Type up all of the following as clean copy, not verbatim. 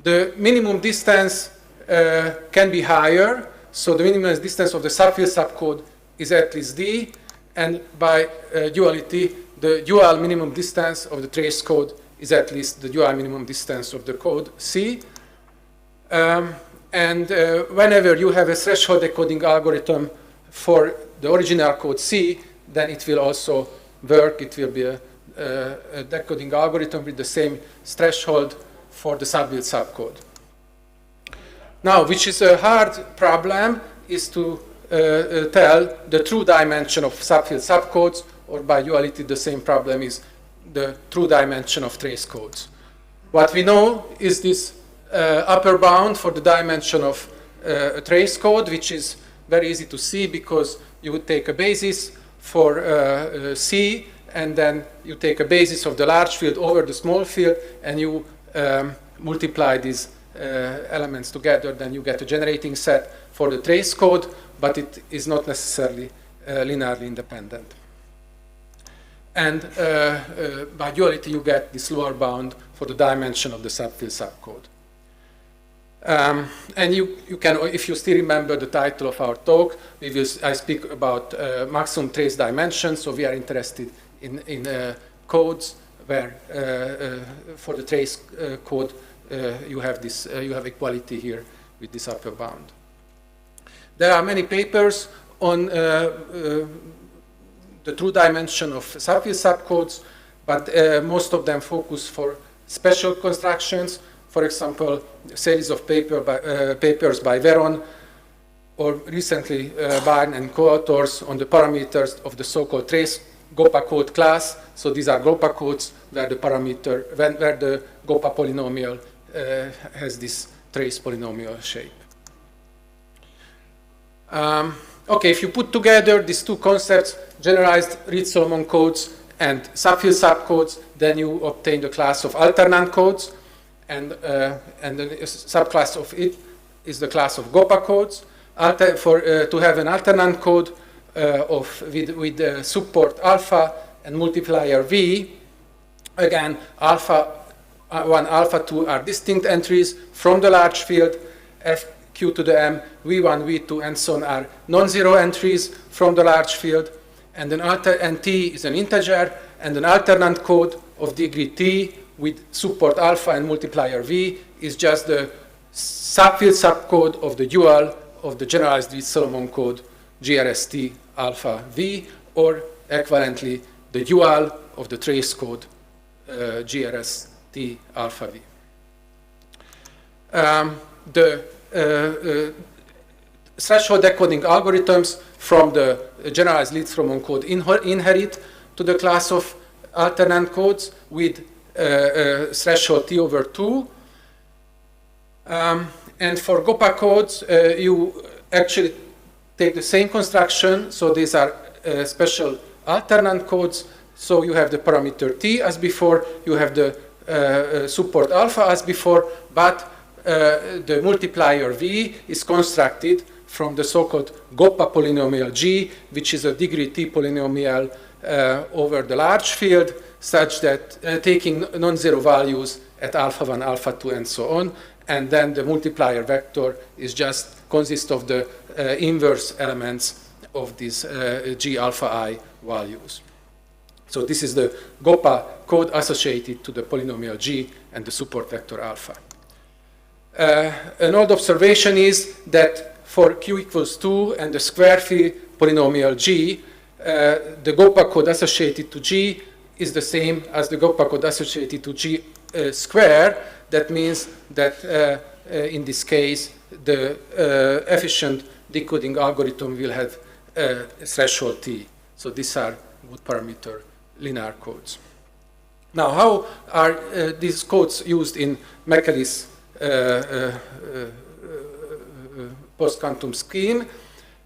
The minimum distance can be higher, so the minimum distance of the subfield subcode is at least D, and by duality, the dual minimum distance of the trace code is at least the dual minimum distance of the code C. Whenever you have a threshold decoding algorithm for the original code C, then it will also work. It will be a decoding algorithm with the same threshold for the subfield subcode. Now, which is a hard problem, is to tell the true dimension of subfield subcodes, or by duality, the same problem is the true dimension of trace codes. What we know is this upper bound for the dimension of a trace code, which is very easy to see because you would take a basis for C, and then you take a basis of the large field over the small field, and you multiply these elements together, then you get a generating set for the trace code, but it is not necessarily linearly independent. And by duality, you get this lower bound for the dimension of the subfield subcode. And you can, if you still remember the title of our talk, I speak about maximum trace dimension. So we are interested in codes where for the trace code you have equality here with this upper bound. There are many papers on the true dimension of subfield subcodes, but most of them focus for special constructions. For example, a series of papers by Veron, or recently Barn and co-authors on the parameters of the so-called trace GOPA code class. So these are GOPA codes where the parameter, where the GOPA polynomial has this trace polynomial shape. Okay, if you put together these two concepts, generalized Reed-Solomon codes and subfield subcodes, then you obtain the class of alternant codes. And the subclass of it is the class of GOPA codes. To have an alternant code with support alpha and multiplier V, again, alpha 1, alpha 2 are distinct entries from the large field. Q to the M, V1, V2, and so on are non-zero entries from the large field. And T is an integer, and an alternate code of degree T with support alpha and multiplier V is just the subfield subcode of the dual of the generalized Reed-Solomon code GRST alpha V, or equivalently the dual of the trace code GRST alpha V. The threshold decoding algorithms from the generalized Reed-Solomon code inherit to the class of alternate codes with threshold T over 2. And for GOPA codes, you actually take the same construction. So these are special alternate codes. So you have the parameter T as before, you have the support alpha as before, but the multiplier V is constructed from the so-called GOPA polynomial G, which is a degree T polynomial over the large field, such that taking non-zero values at alpha 1, alpha 2, and so on, and then the multiplier vector is just consists of the inverse elements of these G alpha I values. So this is the GOPA code associated to the polynomial G and the support vector alpha. An old observation is that for Q equals 2 and the square field polynomial G, the GOPA code associated to G is the same as the GOPA code associated to G square. That means that in this case, the efficient decoding algorithm will have threshold T. So these are good parameter linear codes. Now, how are these codes used in Merkel's post-quantum scheme?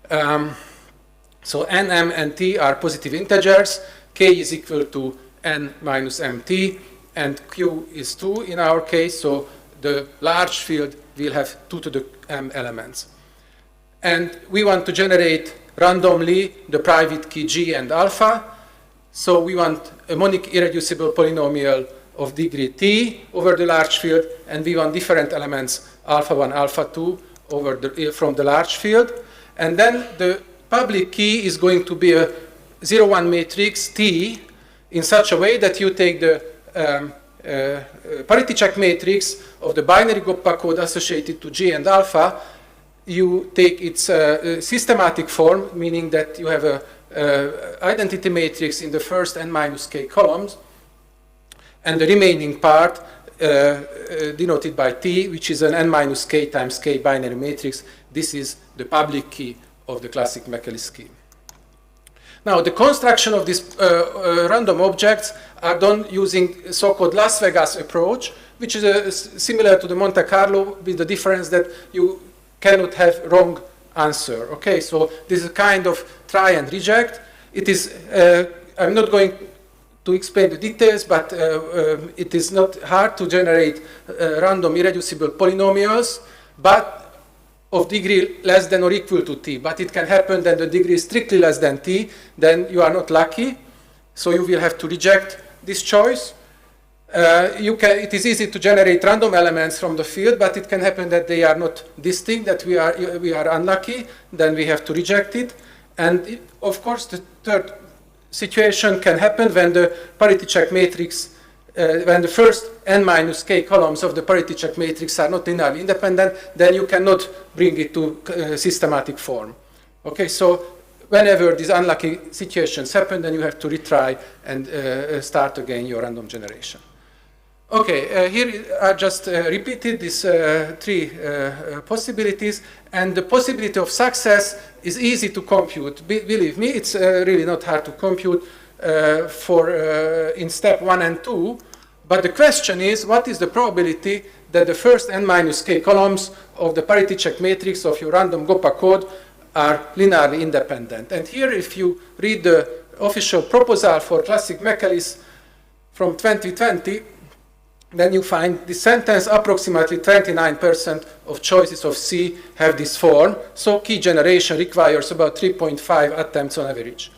So n, m, and t are positive integers. K is equal to n minus mt, and q is 2 in our case. So the large field will have 2 to the m elements. And we want to generate randomly the private key g and alpha. So we want a monic irreducible polynomial of degree t over the large field, and we want different elements alpha 1, alpha 2 from the large field. And then the public key is going to be a 0, 1 matrix T in such a way that you take the parity check matrix of the binary Goppa code associated to G and alpha. You take its systematic form, meaning that you have a identity matrix in the first n minus k columns, and the remaining part denoted by T, which is an n minus k times k binary matrix. This is the public key of the classic McEllis scheme. Now, the construction of these random objects are done using so-called Las Vegas approach, which is similar to the Monte Carlo, with the difference that you cannot have wrong answer. Okay, so this is a kind of try and reject. It is, I'm not going to explain the details, but it is not hard to generate random irreducible polynomials, but of degree less than or equal to t. But it can happen that the degree is strictly less than t, then you are not lucky, so you will have to reject this choice. It is easy to generate random elements from the field, but it can happen that they are not distinct, that we are unlucky, then we have to reject it. And of course, the third situation can happen when the parity check matrix, when the first n minus k columns of the parity check matrix are not linearly independent, then you cannot bring it to systematic form. Okay, so whenever these unlucky situations happen, then you have to retry and start again your random generation. Okay, here I just repeated these three possibilities, and the possibility of success is easy to compute. Believe me, it's really not hard to compute in step 1 and 2, but the question is, what is the probability that the first n minus k columns of the parity check matrix of your random Goppa code are linearly independent? And here, if you read the official proposal for classic McEllis from 2020, then you find the sentence: approximately 29% of choices of C have this form, so key generation requires about 3.5 attempts on average.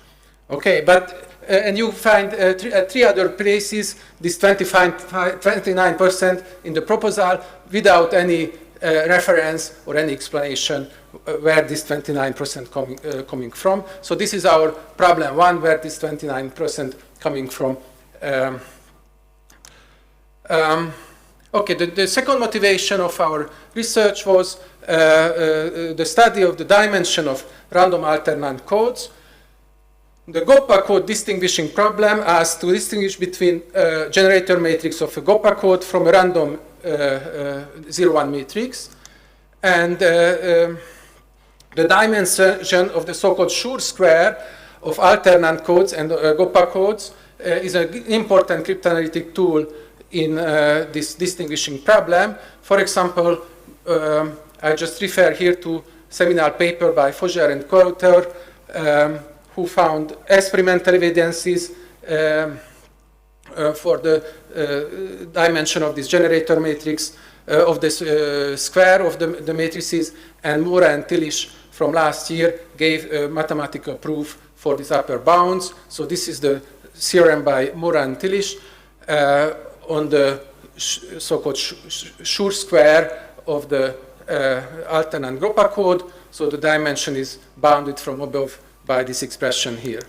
Okay, but and you find at three other places this 29% in the proposal without any reference or any explanation where this 29% coming from. So this is our problem one, where this 29% coming from. Okay, the second motivation of our research was the study of the dimension of random alternate codes. The Goppa code distinguishing problem asks to distinguish between generator matrix of a Goppa code from a random 0-1 matrix, and the dimension of the so-called Schur square of alternate codes and Goppa codes is an important cryptanalytic tool in this distinguishing problem. For example, I just refer here to seminal paper by Fougère and co-author, who found experimental evidences for the dimension of this generator matrix, of this square of the matrices, and Mora and Tillich from last year gave mathematical proof for these upper bounds. So this is the theorem by Mora and Tillich on the so-called Schur square of the alternate Goppa code. So the dimension is bounded from above by this expression here.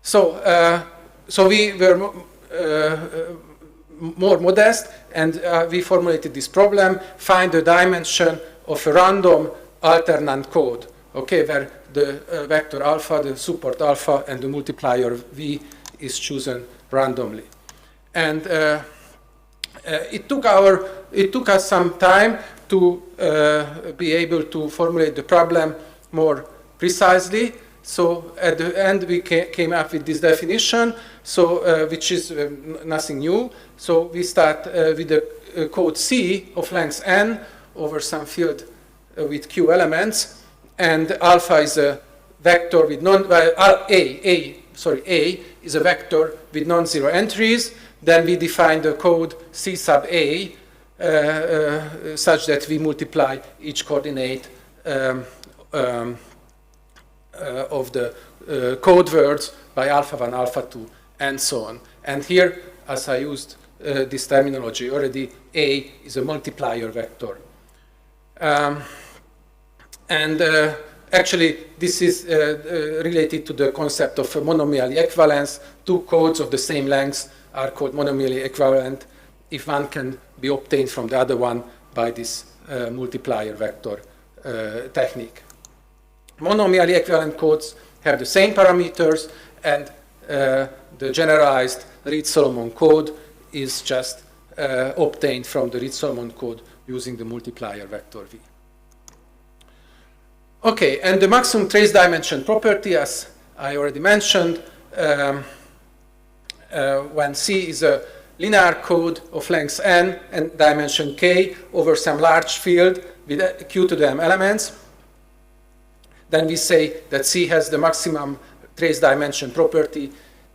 So, so we were more modest, and we formulated this problem: find the dimension of a random alternate code, okay, where the vector alpha, the support alpha, and the multiplier v is chosen randomly. And it took us some time to be able to formulate the problem more precisely. So at the end, we came up with this definition, so which is nothing new. So we start with the code C of length n over some field with q elements, and alpha is a vector with A is a vector with non-zero entries. Then we define the code C sub A such that we multiply each coordinate of the code words by alpha 1, alpha 2, and so on. And here, as I used this terminology. Already A is a multiplier vector. Actually, this is related to the concept of monomially equivalence. Two codes of the same length are called monomially equivalent if one can be obtained from the other one by this multiplier vector technique. Monomially equivalent codes have the same parameters, and the generalized Reed-Solomon code is just obtained from the Reed-Solomon code using the multiplier vector V. Okay, and the maximum trace dimension property, as I already mentioned, when C is a linear code of length n and dimension k over some large field with q to the m elements, then we say that C has the maximum trace dimension property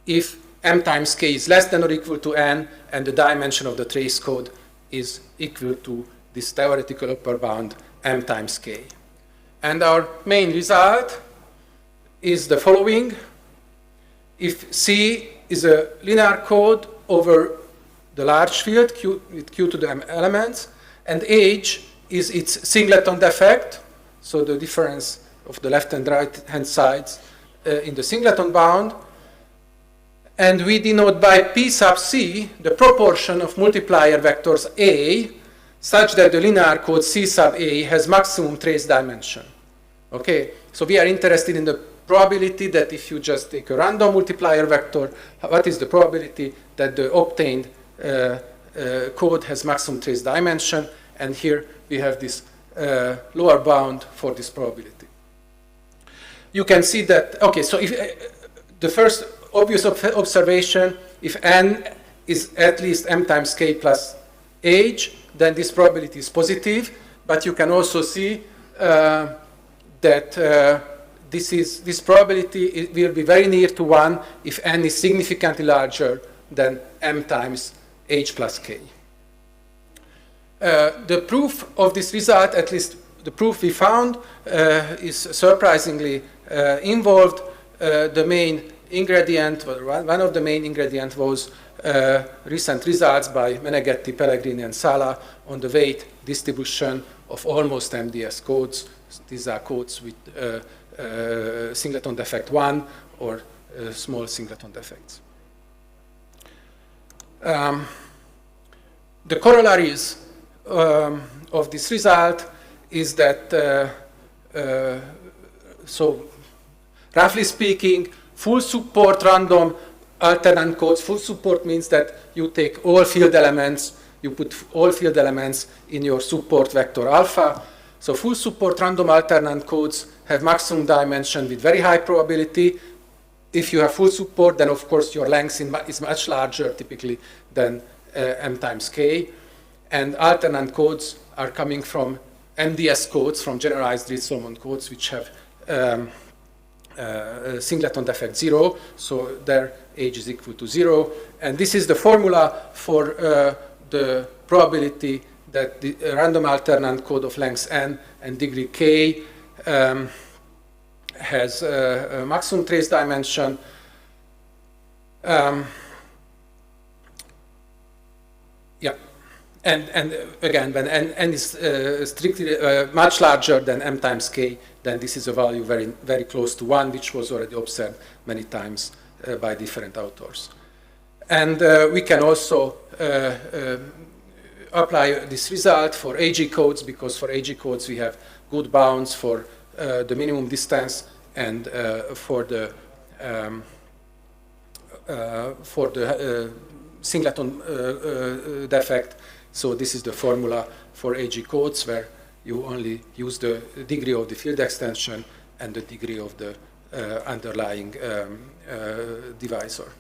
if m times k is less than or equal to n and the dimension of the trace code is equal to this theoretical upper bound m times k. And our main result is the following. If C is a linear code over the large field with q to the m elements, and H is its singleton defect, so the difference of the left and right hand sides in the singleton bound, and we denote by P sub C the proportion of multiplier vectors A such that the linear code C sub A has maximum trace dimension. Okay, so we are interested in the probability that if you just take a random multiplier vector, what is the probability that the obtained code has maximum trace dimension, and here we have this lower bound for this probability. You can see that, okay, so if the first obvious observation, if n is at least m times k plus h, then this probability is positive, but you can also see that this probability will be very near to 1 if n is significantly larger than m times h plus k. The proof of this result, at least the proof we found, is surprisingly involved. The main ingredient, one of the main ingredients was recent results by Meneghetti, Pellegrini, and Sala on the weight distribution of almost MDS codes. These are codes with singleton defect 1 or small singleton defects. The corollaries of this result is that, so roughly speaking, full support random alternate codes. Full support means that you take all field elements, you put all field elements in your support vector alpha. So full support random alternate codes have maximum dimension with very high probability. If you have full support, then of course your length is much larger typically than m times k. And alternate codes are coming from MDS codes, from generalized Reed-Solomon codes, which have singleton defect 0, so their age is equal to 0. And this is the formula for the probability that the random alternate code of length n and degree k has a maximum trace dimension. Yeah, and again, when n is strictly much larger than m times k, then this is a value very, very close to 1, which was already observed many times by different authors. And we can also apply this result for AG codes, because for AG codes we have good bounds for the minimum distance and for the singleton defect. So this is the formula for AG codes, where you only use the degree of the field extension and the degree of the underlying divisor.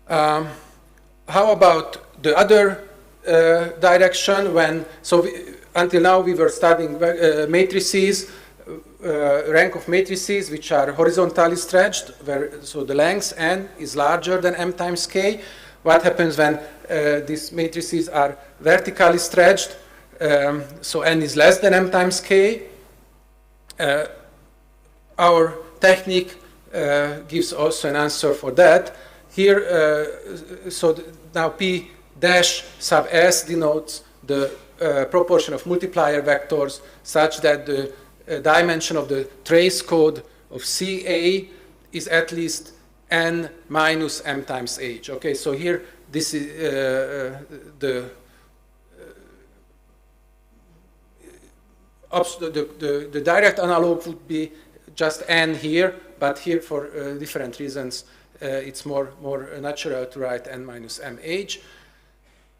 How about the other direction? Until now we were studying matrices, rank of matrices which are horizontally stretched, so the length n is larger than m times k. What happens when these matrices are vertically stretched? So n is less than m times k. Our technique gives also an answer for that. Here, now P dash sub S denotes the proportion of multiplier vectors such that the dimension of the trace code of CA is at least n minus m times h. Okay, so here this is the direct analog would be just n here, but here for different reasons it's more natural to write n minus mh.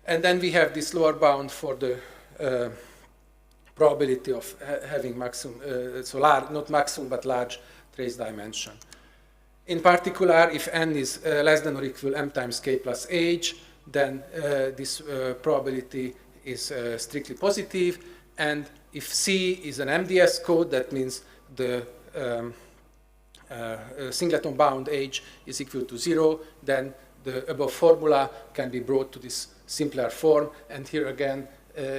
And then we have this lower bound for the probability of having maximum, so large, not maximum, but large trace dimension. In particular, if n is less than or equal m times k plus h, then this probability is strictly positive. And if C is an MDS code, that means the singleton bound h is equal to 0, then the above formula can be brought to this simpler form. And here again,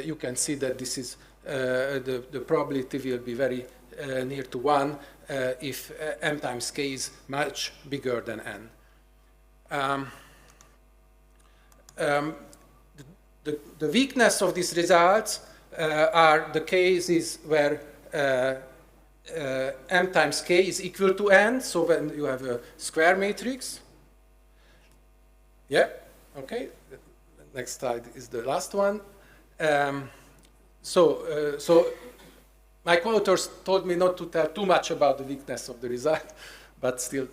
you can see that this is the probability will be very near to 1 if m times k is much bigger than n. The weakness of these results are the cases where m times k is equal to n, so when you have a square matrix. Yeah, okay. Next slide is the last one. So my co-authors told me not to tell too much about the weakness of the result, but still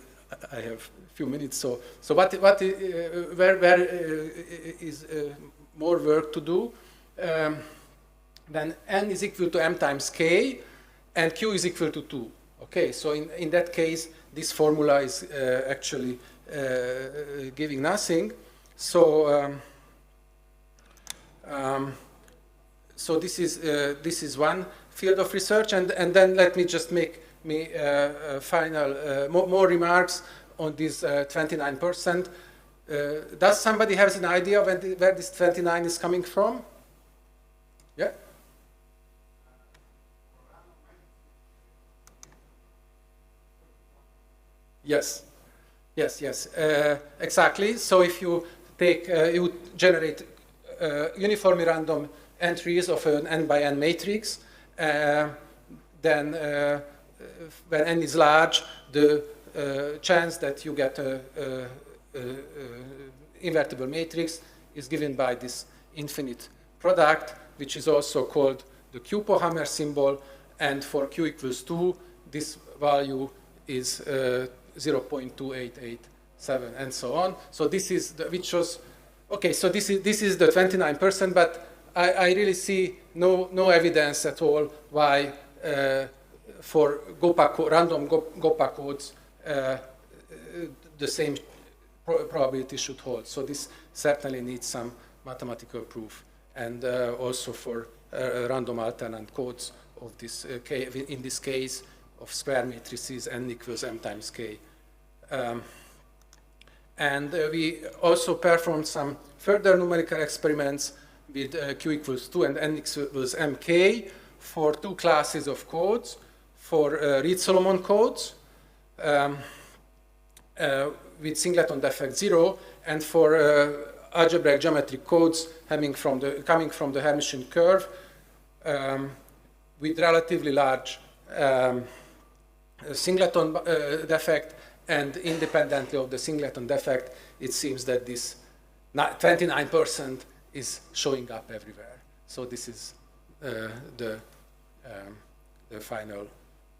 I have a few minutes. So where is more work to do? Then n is equal to m times k, and q is equal to 2. Okay, so in that case, this formula is actually giving nothing. So so this is one field of research, and then let me just make final more remarks on this 29%. Does somebody have an idea where this 29 is coming from? Yeah. Yes. Exactly. So if you take, you generate uniformly random entries of an n by n matrix, then when n is large, the chance that you get a invertible matrix is given by this infinite product, which is also called the Q-Pohammer symbol. And for q equals 2, this value is 0.2887 and so on. So this is which was okay. So this is the 29%, but I really see no evidence at all why for random GOPA codes the same probability should hold. So this certainly needs some mathematical proof, and also for random alternate codes of this in this case of square matrices n equals m times k. And we also performed some further numerical experiments with q equals 2 and n equals mk for two classes of codes, for Reed-Solomon codes with singleton defect 0, and for algebraic geometric codes coming from the Hermitian curve with relatively large singleton defect. And independently of the singleton defect, it seems that this 29% is showing up everywhere. So this is the final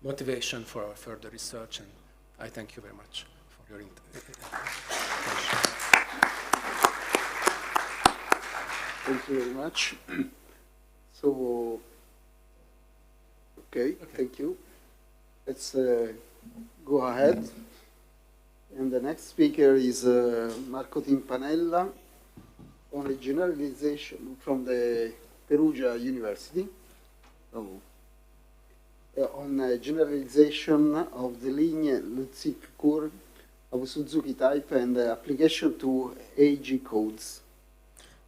motivation for our further research, and I thank you very much for your attention. Thank you very much. So, okay, thank you. Let's go ahead. And the next speaker is Marco Timpanella on a generalization from the Perugia University. On a generalization of the linear Lutzik curve of Suzuki type and application to AG codes.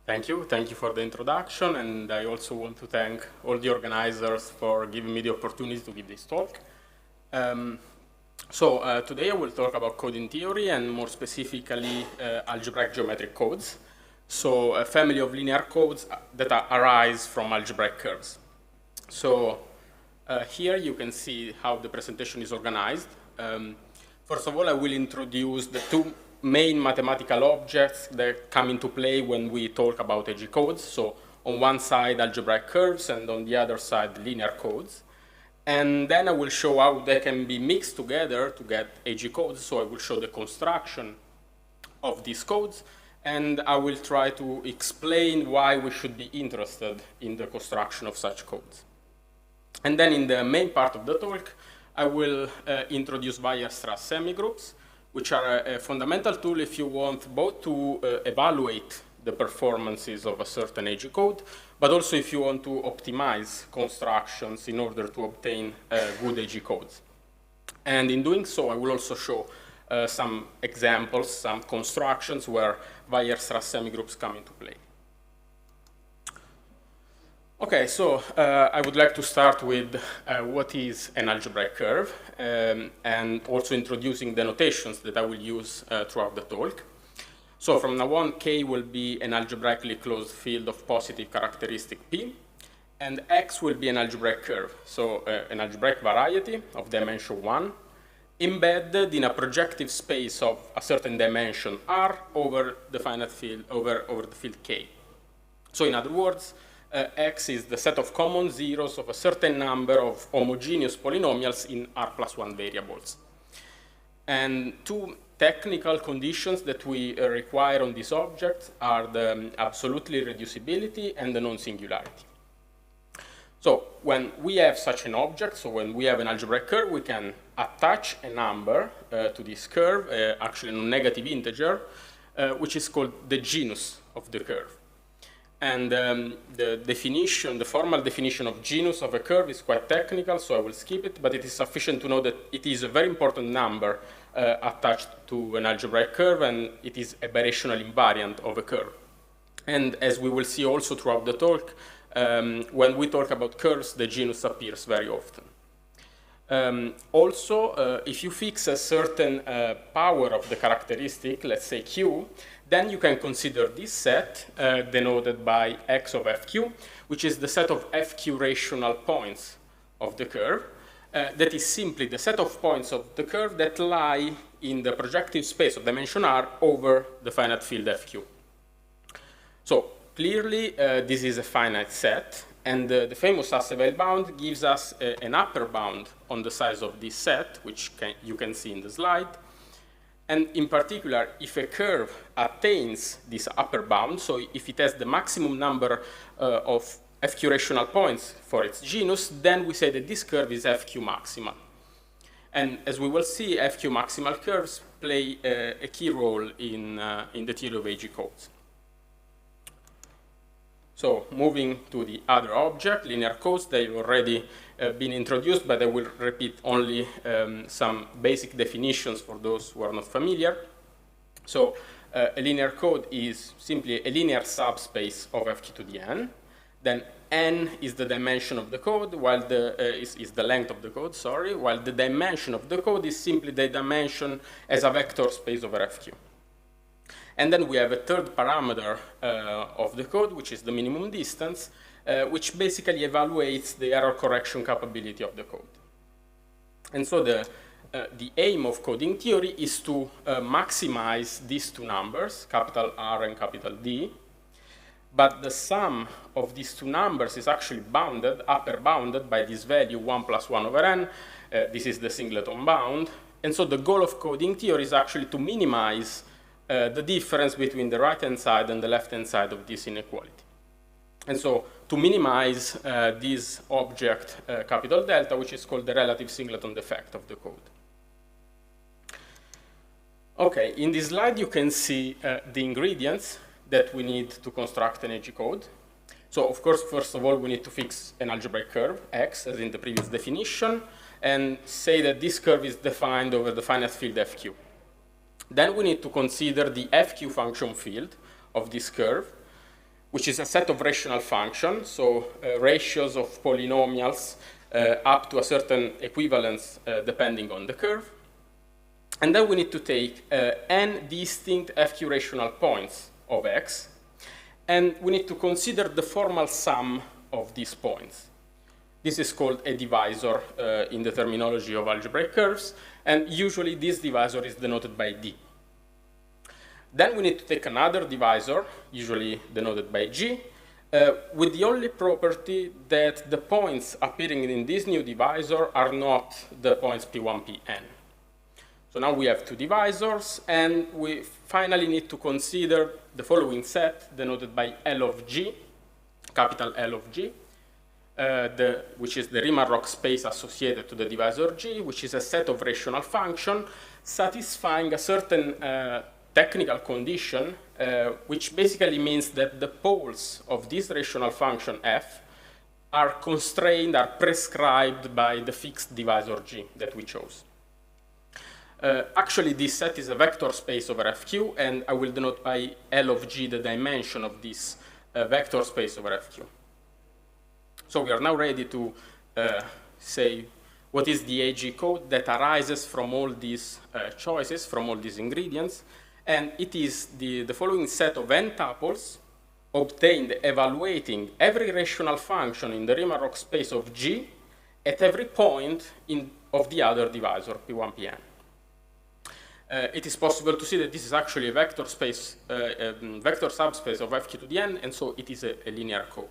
Thank you for the introduction, and I also want to thank all the organizers for giving me the opportunity to give this talk. So today I will talk about coding theory and more specifically algebraic geometric codes. So a family of linear codes that arise from algebraic curves. So here you can see how the presentation is organized. First of all, I will introduce the two main mathematical objects that come into play when we talk about AG codes. So on one side, algebraic curves, and on the other side, linear codes. And then I will show how they can be mixed together to get AG codes. So I will show the construction of these codes, and I will try to explain why we should be interested in the construction of such codes. And then in the main part of the talk, I will introduce Weierstrass semigroups, which are a fundamental tool if you want both to evaluate the performances of a certain AG code, but also if you want to optimize constructions in order to obtain good AG codes. And in doing so, I will also show some examples, some constructions where Weierstrass semigroups come into play. Okay, so I would like to start with what is an algebraic curve, and also introducing the notations that I will use throughout the talk. So from now on, K will be an algebraically closed field of positive characteristic P, and X will be an algebraic curve, so an algebraic variety of dimension 1, embedded in a projective space of a certain dimension R over the finite field, over the field K. So in other words, X is the set of common zeros of a certain number of homogeneous polynomials in R+1 variables. And two technical conditions that we require on this object are the absolutely reducibility and the non-singularity. So when we have such an object, so when we have an algebraic curve, we can attach a number to this curve, actually a negative integer, which is called the genus of the curve. And the definition, the formal definition of genus of a curve is quite technical, so I will skip it, but it is sufficient to know that it is a very important number attached to an algebraic curve, and it is a birational invariant of a curve. And as we will see also throughout the talk, when we talk about curves, the genus appears very often. Also, if you fix a certain power of the characteristic, let's say Q, then you can consider this set, denoted by X of FQ, which is the set of FQ rational points of the curve. That is simply the set of points of the curve that lie in the projective space of dimension R over the finite field FQ. So clearly, this is a finite set, and the famous Hasse-Weil bound gives us an upper bound on the size of this set, which you can see in the slide. And in particular, if a curve attains this upper bound, so if it has the maximum number of FQ rational points for its genus, then we say that this curve is FQ maximal. And as we will see, FQ maximal curves play a key role in the theory of AG codes. So moving to the other object, linear codes, they've already been introduced, but I will repeat only some basic definitions for those who are not familiar. So a linear code is simply a linear subspace of FQ to the n. Then n is the dimension of the code, while is the length of the code, sorry, while the dimension of the code is simply the dimension as a vector space over FQ. And then we have a third parameter of the code, which is the minimum distance, which basically evaluates the error correction capability of the code. And so the aim of coding theory is to maximize these two numbers, capital R and capital D, but the sum of these two numbers is actually bounded, upper bounded by this value 1 plus 1 over n. This is the singleton bound. And so the goal of coding theory is actually to minimize the difference between the right-hand side and the left-hand side of this inequality. And so to minimize this object, capital delta, which is called the relative singleton defect of the code. Okay, in this slide you can see the ingredients that we need to construct an AG code. So of course, first of all, we need to fix an algebraic curve, X, as in the previous definition, and say that this curve is defined over the finite field FQ. Then we need to consider the FQ function field of this curve, which is a set of rational functions, so ratios of polynomials up to a certain equivalence depending on the curve. And then we need to take n distinct FQ rational points of X, and we need to consider the formal sum of these points. This is called a divisor in the terminology of algebraic curves, and usually this divisor is denoted by D. Then we need to take another divisor, usually denoted by G, with the only property that the points appearing in this new divisor are not the points P1, Pn. So now we have two divisors, and we finally need to consider the following set denoted by L of G, capital L of G, which is the Riemann-Roch space associated to the divisor G, which is a set of rational functions satisfying a certain technical condition, which basically means that the poles of this rational function f are constrained, are prescribed by the fixed divisor G that we chose. Actually, this set is a vector space over FQ, and I will denote by L of G the dimension of this vector space over FQ. So we are now ready to say what is the AG code that arises from all these choices, from all these ingredients. And it is the following set of n tuples obtained evaluating every rational function in the Riemann-Roch space of G at every point of the other divisor, P1, Pn. It is possible to see that this is actually a vector space, vector subspace of FQ to the n, and so it is a linear code.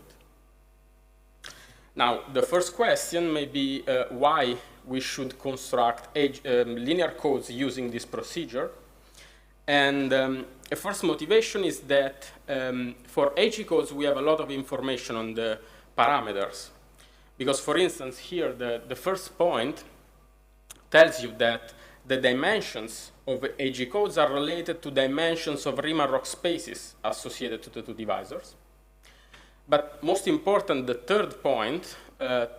Now, the first question may be why we should construct linear codes using this procedure. And a first motivation is that for AG codes, we have a lot of information on the parameters. Because, for instance, here, the first point tells you that the dimensions of AG codes are related to dimensions of Riemann-Roch spaces associated to the two divisors. But most important, the third point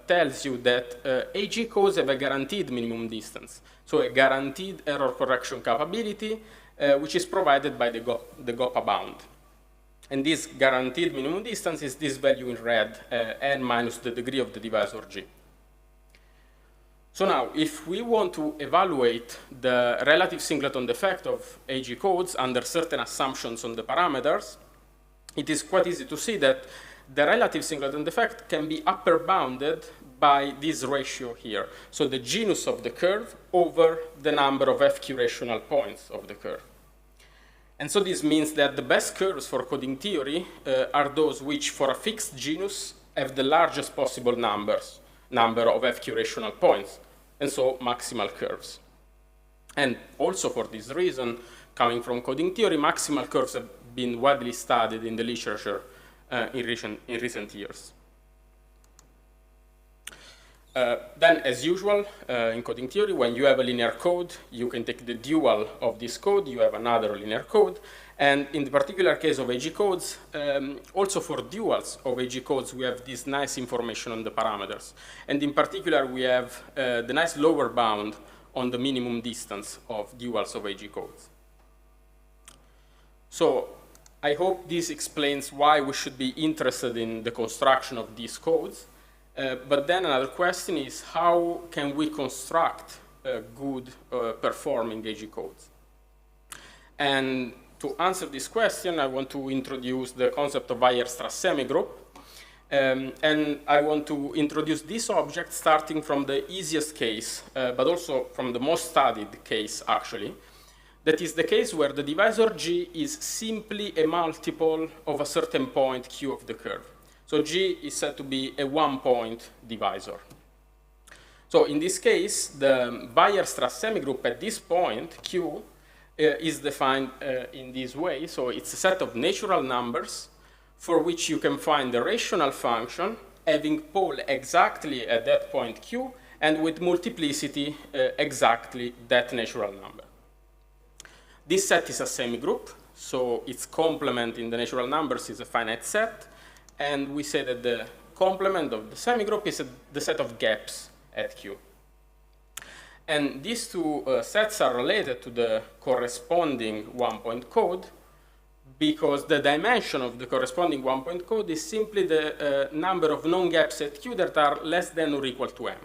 tells you that AG codes have a guaranteed minimum distance, so a guaranteed error correction capability, which is provided by the GOPA bound. And this guaranteed minimum distance is this value in red, n minus the degree of the divisor G. So now, if we want to evaluate the relative singleton defect of AG codes under certain assumptions on the parameters, it is quite easy to see that the relative singleton defect can be upper bounded by this ratio here. So the genus of the curve over the number of FQ rational points of the curve. And so this means that the best curves for coding theory are those which, for a fixed genus, have the largest possible number of FQ rational points, and so maximal curves. And also for this reason, coming from coding theory, maximal curves have been widely studied in the literature in recent years. Then, as usual, in coding theory, when you have a linear code, you can take the dual of this code, you have another linear code. And in the particular case of AG codes, also for duals of AG codes, we have this nice information on the parameters. And in particular, we have the nice lower bound on the minimum distance of duals of AG codes. So I hope this explains why we should be interested in the construction of these codes. But then another question is, how can we construct good performing AG codes? And to answer this question, I want to introduce the concept of Weierstrass semigroup. And I want to introduce this object starting from the easiest case, but also from the most studied case, actually. That is the case where the divisor G is simply a multiple of a certain point Q of the curve. So G is said to be a one-point divisor. So in this case, the Weierstrass semigroup at this point, Q, is defined in this way. So it's a set of natural numbers for which you can find the rational function having pole exactly at that point Q and with multiplicity exactly that natural number. This set is a semigroup, so its complement in the natural numbers is a finite set, and we say that the complement of the semigroup is the set of gaps at Q. And these two sets are related to the corresponding one-point code because the dimension of the corresponding one-point code is simply the number of non-gaps at Q that are less than or equal to m.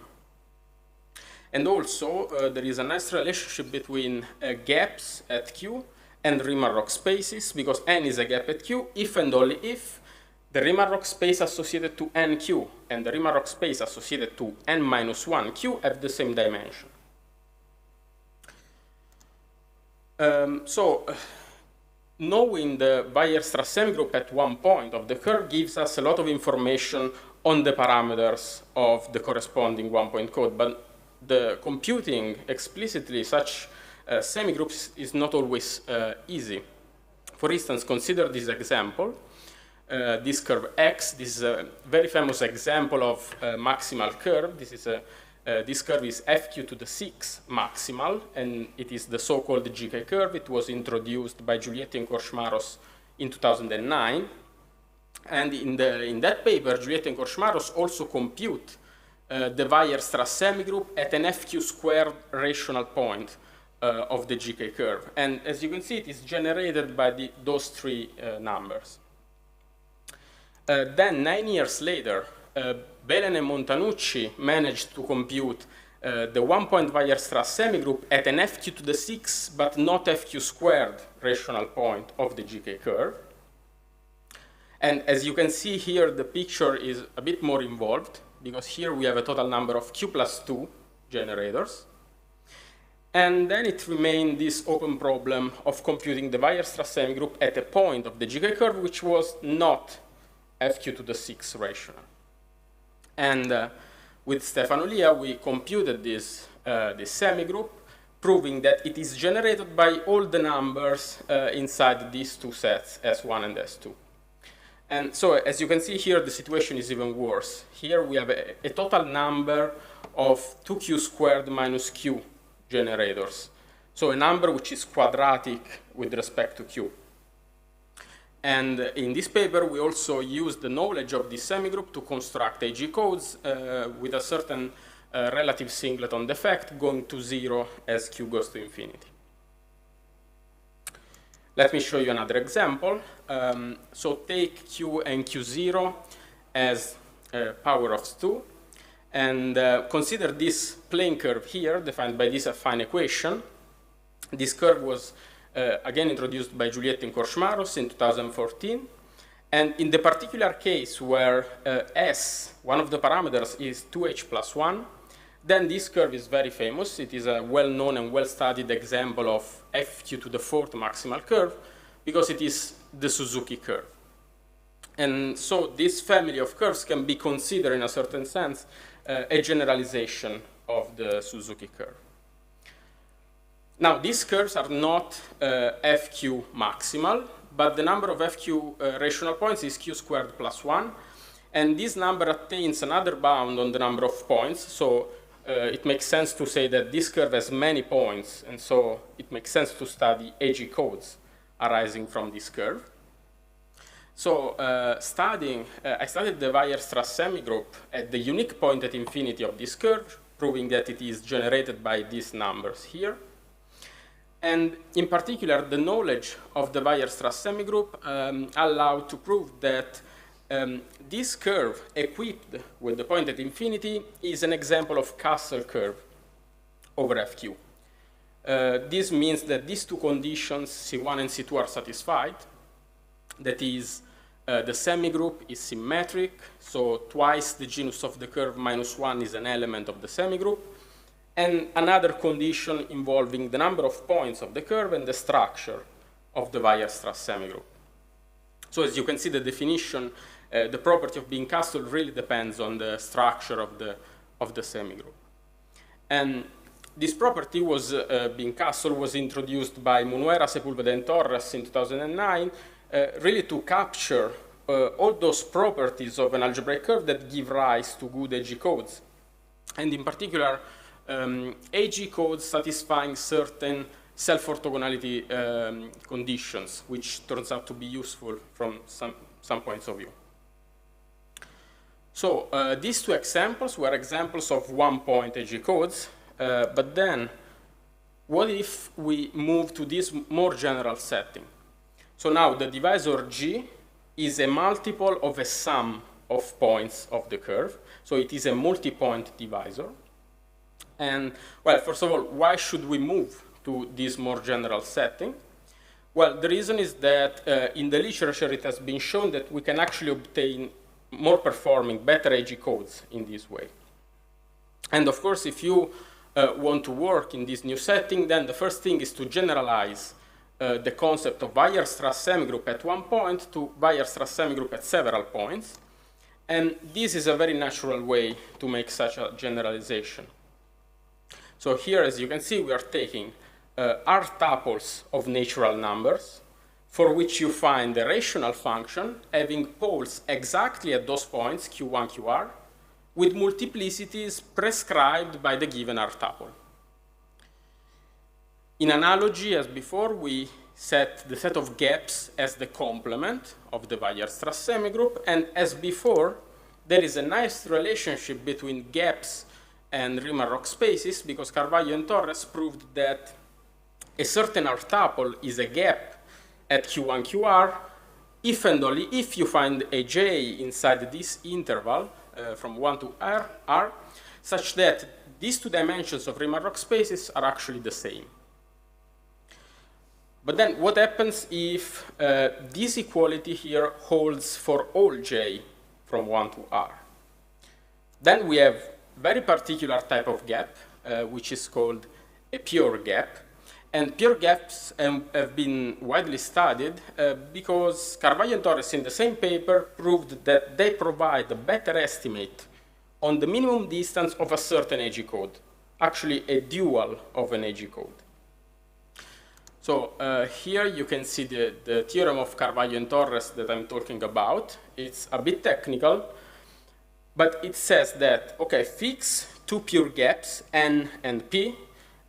And also, there is a nice relationship between gaps at Q and Riemann-Roch spaces, because n is a gap at Q if and only if the Riemann-Roch space associated to nq and the Riemann-Roch space associated to n-1q have the same dimension. Knowing the Weierstrass semigroup at one point of the curve gives us a lot of information on the parameters of the corresponding one-point code, but the computing explicitly such semigroups is not always easy. For instance, consider this example, this curve X. This is a very famous example of a maximal curve. This curve is FQ to the 6 maximal, and it is the so-called GK curve. It was introduced by Giulietti and Korchmaros in 2009. And in that paper, Giulietti and Korchmaros also compute the Weierstrass semigroup at an FQ squared rational point of the GK curve. And as you can see, it is generated by those three numbers. Then 9 years later, Belen and Montanucci managed to compute the one-point Weierstrass semigroup at an FQ to the 6, but not FQ squared rational point of the GK curve. And as you can see here, the picture is a bit more involved, because here we have a total number of Q plus 2 generators. And then it remained this open problem of computing the Weierstrass semigroup at a point of the GK curve which was not FQ to the 6 rational. And with Stefano Lia, we computed this semigroup, proving that it is generated by all the numbers inside these two sets, S1 and S2. And so, as you can see here, the situation is even worse. Here we have a total number of 2q squared minus q generators. So a number which is quadratic with respect to q. And in this paper, we also used the knowledge of this semigroup to construct AG codes with a certain relative singleton defect going to 0 as q goes to infinity. Let me show you another example. So take q and q0 as power of 2, and consider this plane curve here, defined by this affine equation. This curve was again introduced by Giulietti and Korchmaros in 2014. And in the particular case where S, one of the parameters, is 2h plus 1, then this curve is very famous. It is a well-known and well-studied example of FQ to the 4th maximal curve, because it is the Suzuki curve. And so this family of curves can be considered, in a certain sense, a generalization of the Suzuki curve. Now, these curves are not FQ maximal, but the number of FQ rational points is q squared plus 1. And this number attains another bound on the number of points. So it makes sense to say that this curve has many points. And so it makes sense to study AG codes arising from this curve. So I studied the Weierstrass semigroup at the unique point at infinity of this curve, proving that it is generated by these numbers here. And in particular, the knowledge of the Weierstrass semigroup allowed to prove that this curve equipped with the point at infinity is an example of Castle curve over FQ. This means that these two conditions, C1 and C2, are satisfied. That is, the semigroup is symmetric, so twice the genus of the curve minus 1 is an element of the semigroup, and another condition involving the number of points of the curve and the structure of the Weierstrass semigroup. So as you can see, the definition, the property of being Castle really depends on the structure of the semigroup. And this property was, being Castle, was introduced by Munuera, Sepulveda, and Torres in 2009, really to capture all those properties of an algebraic curve that give rise to good AG codes. And in particular, AG codes satisfying certain self-orthogonality conditions, which turns out to be useful from some points of view. So these two examples were examples of one-point AG codes, but then what if we move to this more general setting? So now the divisor G is a multiple of a sum of points of the curve, so it is a multi-point divisor. And, well, first of all, why should we move to this more general setting? Well, the reason is that in the literature it has been shown that we can actually obtain more performing, better AG codes in this way. And of course, if you want to work in this new setting, then the first thing is to generalize the concept of Weierstrass semigroup at one point to Weierstrass semigroup at several points. And this is a very natural way to make such a generalization. So here, as you can see, we are taking R tuples of natural numbers for which you find the rational function having poles exactly at those points, Q1, QR, with multiplicities prescribed by the given R tuple. In analogy, as before, we set the set of gaps as the complement of the Weierstrass semigroup, and as before, there is a nice relationship between gaps and Riemann-Roch spaces because Carvalho and Torres proved that a certain R tuple is a gap at Q1, QR if and only if you find a J inside this interval from 1 to R, such that these two dimensions of Riemann-Roch spaces are actually the same. But then what happens if this equality here holds for all J from 1 to R? Then we have very particular type of gap, which is called a pure gap. And pure gaps have been widely studied because Carvalho and Torres in the same paper proved that they provide a better estimate on the minimum distance of a certain AG code, actually a dual of an AG code. So here you can see the theorem of Carvalho and Torres that I'm talking about. It's a bit technical, but it says that, okay, fix two pure gaps, N and P,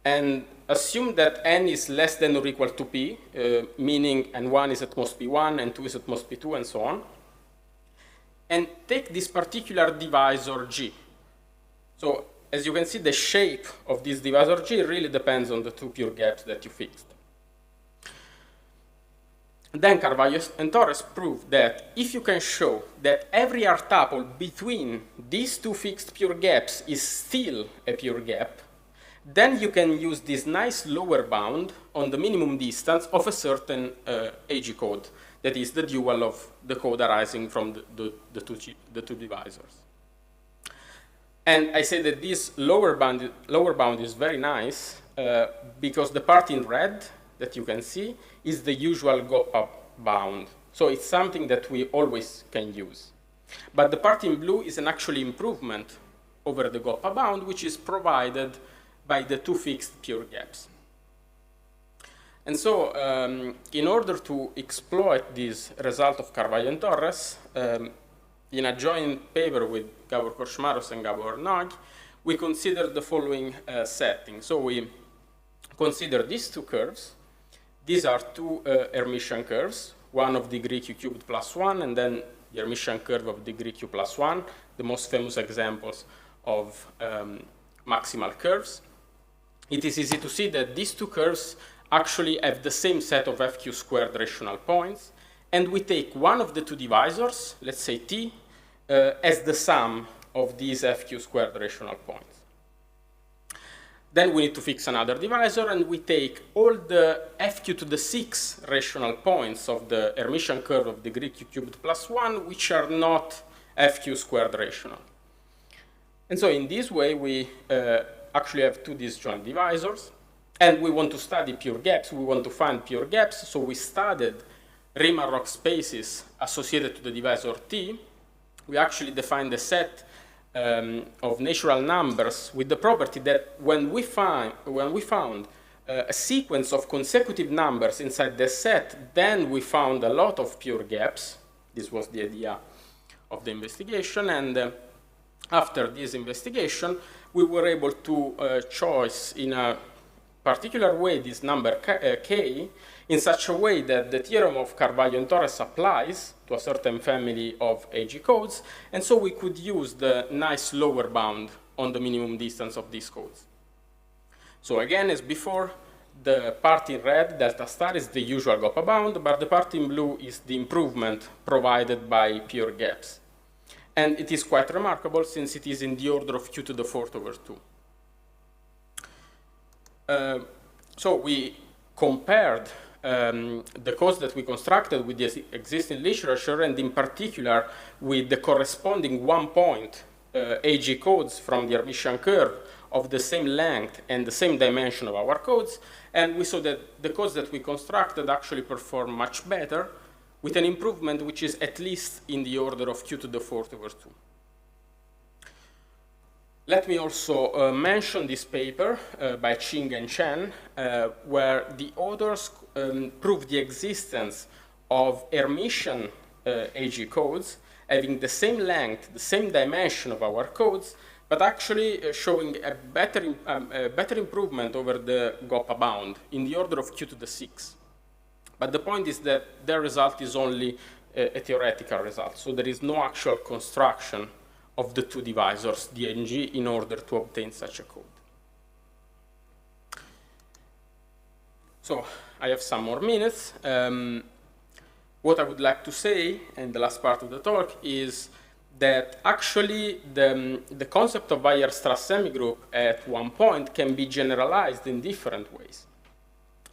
and assume that N is less than or equal to P, meaning N1 is at most P1, N2 is at most P2, and so on. And take this particular divisor G. So as you can see, the shape of this divisor G really depends on the two pure gaps that you fixed. Then Carvalho and Torres proved that if you can show that every R tuple between these two fixed pure gaps is still a pure gap, then you can use this nice lower bound on the minimum distance of a certain AG code, that is the dual of the code arising from the two divisors. And I say that this lower bound is very nice because the part in red that you can see is the usual GOPA bound. So it's something that we always can use. But the part in blue is an actual improvement over the GOPA bound, which is provided by the two fixed pure gaps. And so in order to exploit this result of Carvalho and Torres, in a joint paper with Gabor Korchmaros and Gabor Nagy, we considered the following setting. So we consider these two curves. These are two Hermitian curves, one of degree q cubed plus 1, and then the Hermitian curve of degree q plus 1, the most famous examples of maximal curves. It is easy to see that these two curves actually have the same set of fq squared rational points, and we take one of the two divisors, let's say t, as the sum of these fq squared rational points. Then we need to fix another divisor, and we take all the fq to the 6 rational points of the Hermitian curve of degree q cubed plus 1, which are not fq squared rational. And so in this way, we actually have two disjoint divisors, and we want to study pure gaps. We want to find pure gaps, so we studied Riemann-Roch spaces associated to the divisor T. We actually defined a set of natural numbers with the property that when we found a sequence of consecutive numbers inside the set, then we found a lot of pure gaps. This was the idea of the investigation, and after this investigation, we were able to choose in a particular way this number k in such a way that the theorem of Carvalho and Torres applies to a certain family of AG codes, and so we could use the nice lower bound on the minimum distance of these codes. So again, as before, the part in red, delta star, is the usual GOPA bound, but the part in blue is the improvement provided by pure gaps. And it is quite remarkable since it is in the order of q to the 4th over 2. So we compared the codes that we constructed with the existing literature, and in particular with the corresponding 1 point AG codes from the Hermitian curve of the same length and the same dimension of our codes, and we saw that the codes that we constructed actually perform much better, with an improvement which is at least in the order of q to the 4th over 2. Let me also mention this paper by Qing and Chen, where the authors proved the existence of Hermitian AG codes having the same length, the same dimension of our codes, but actually showing a better improvement over the GOPA bound in the order of q to the 6. But the point is that their result is only a theoretical result, so there is no actual construction of the two divisors, D and G, in order to obtain such a code. So I have some more minutes. What I would like to say, in the last part of the talk, is that actually the concept of Weierstrass semigroup at 1 point can be generalized in different ways.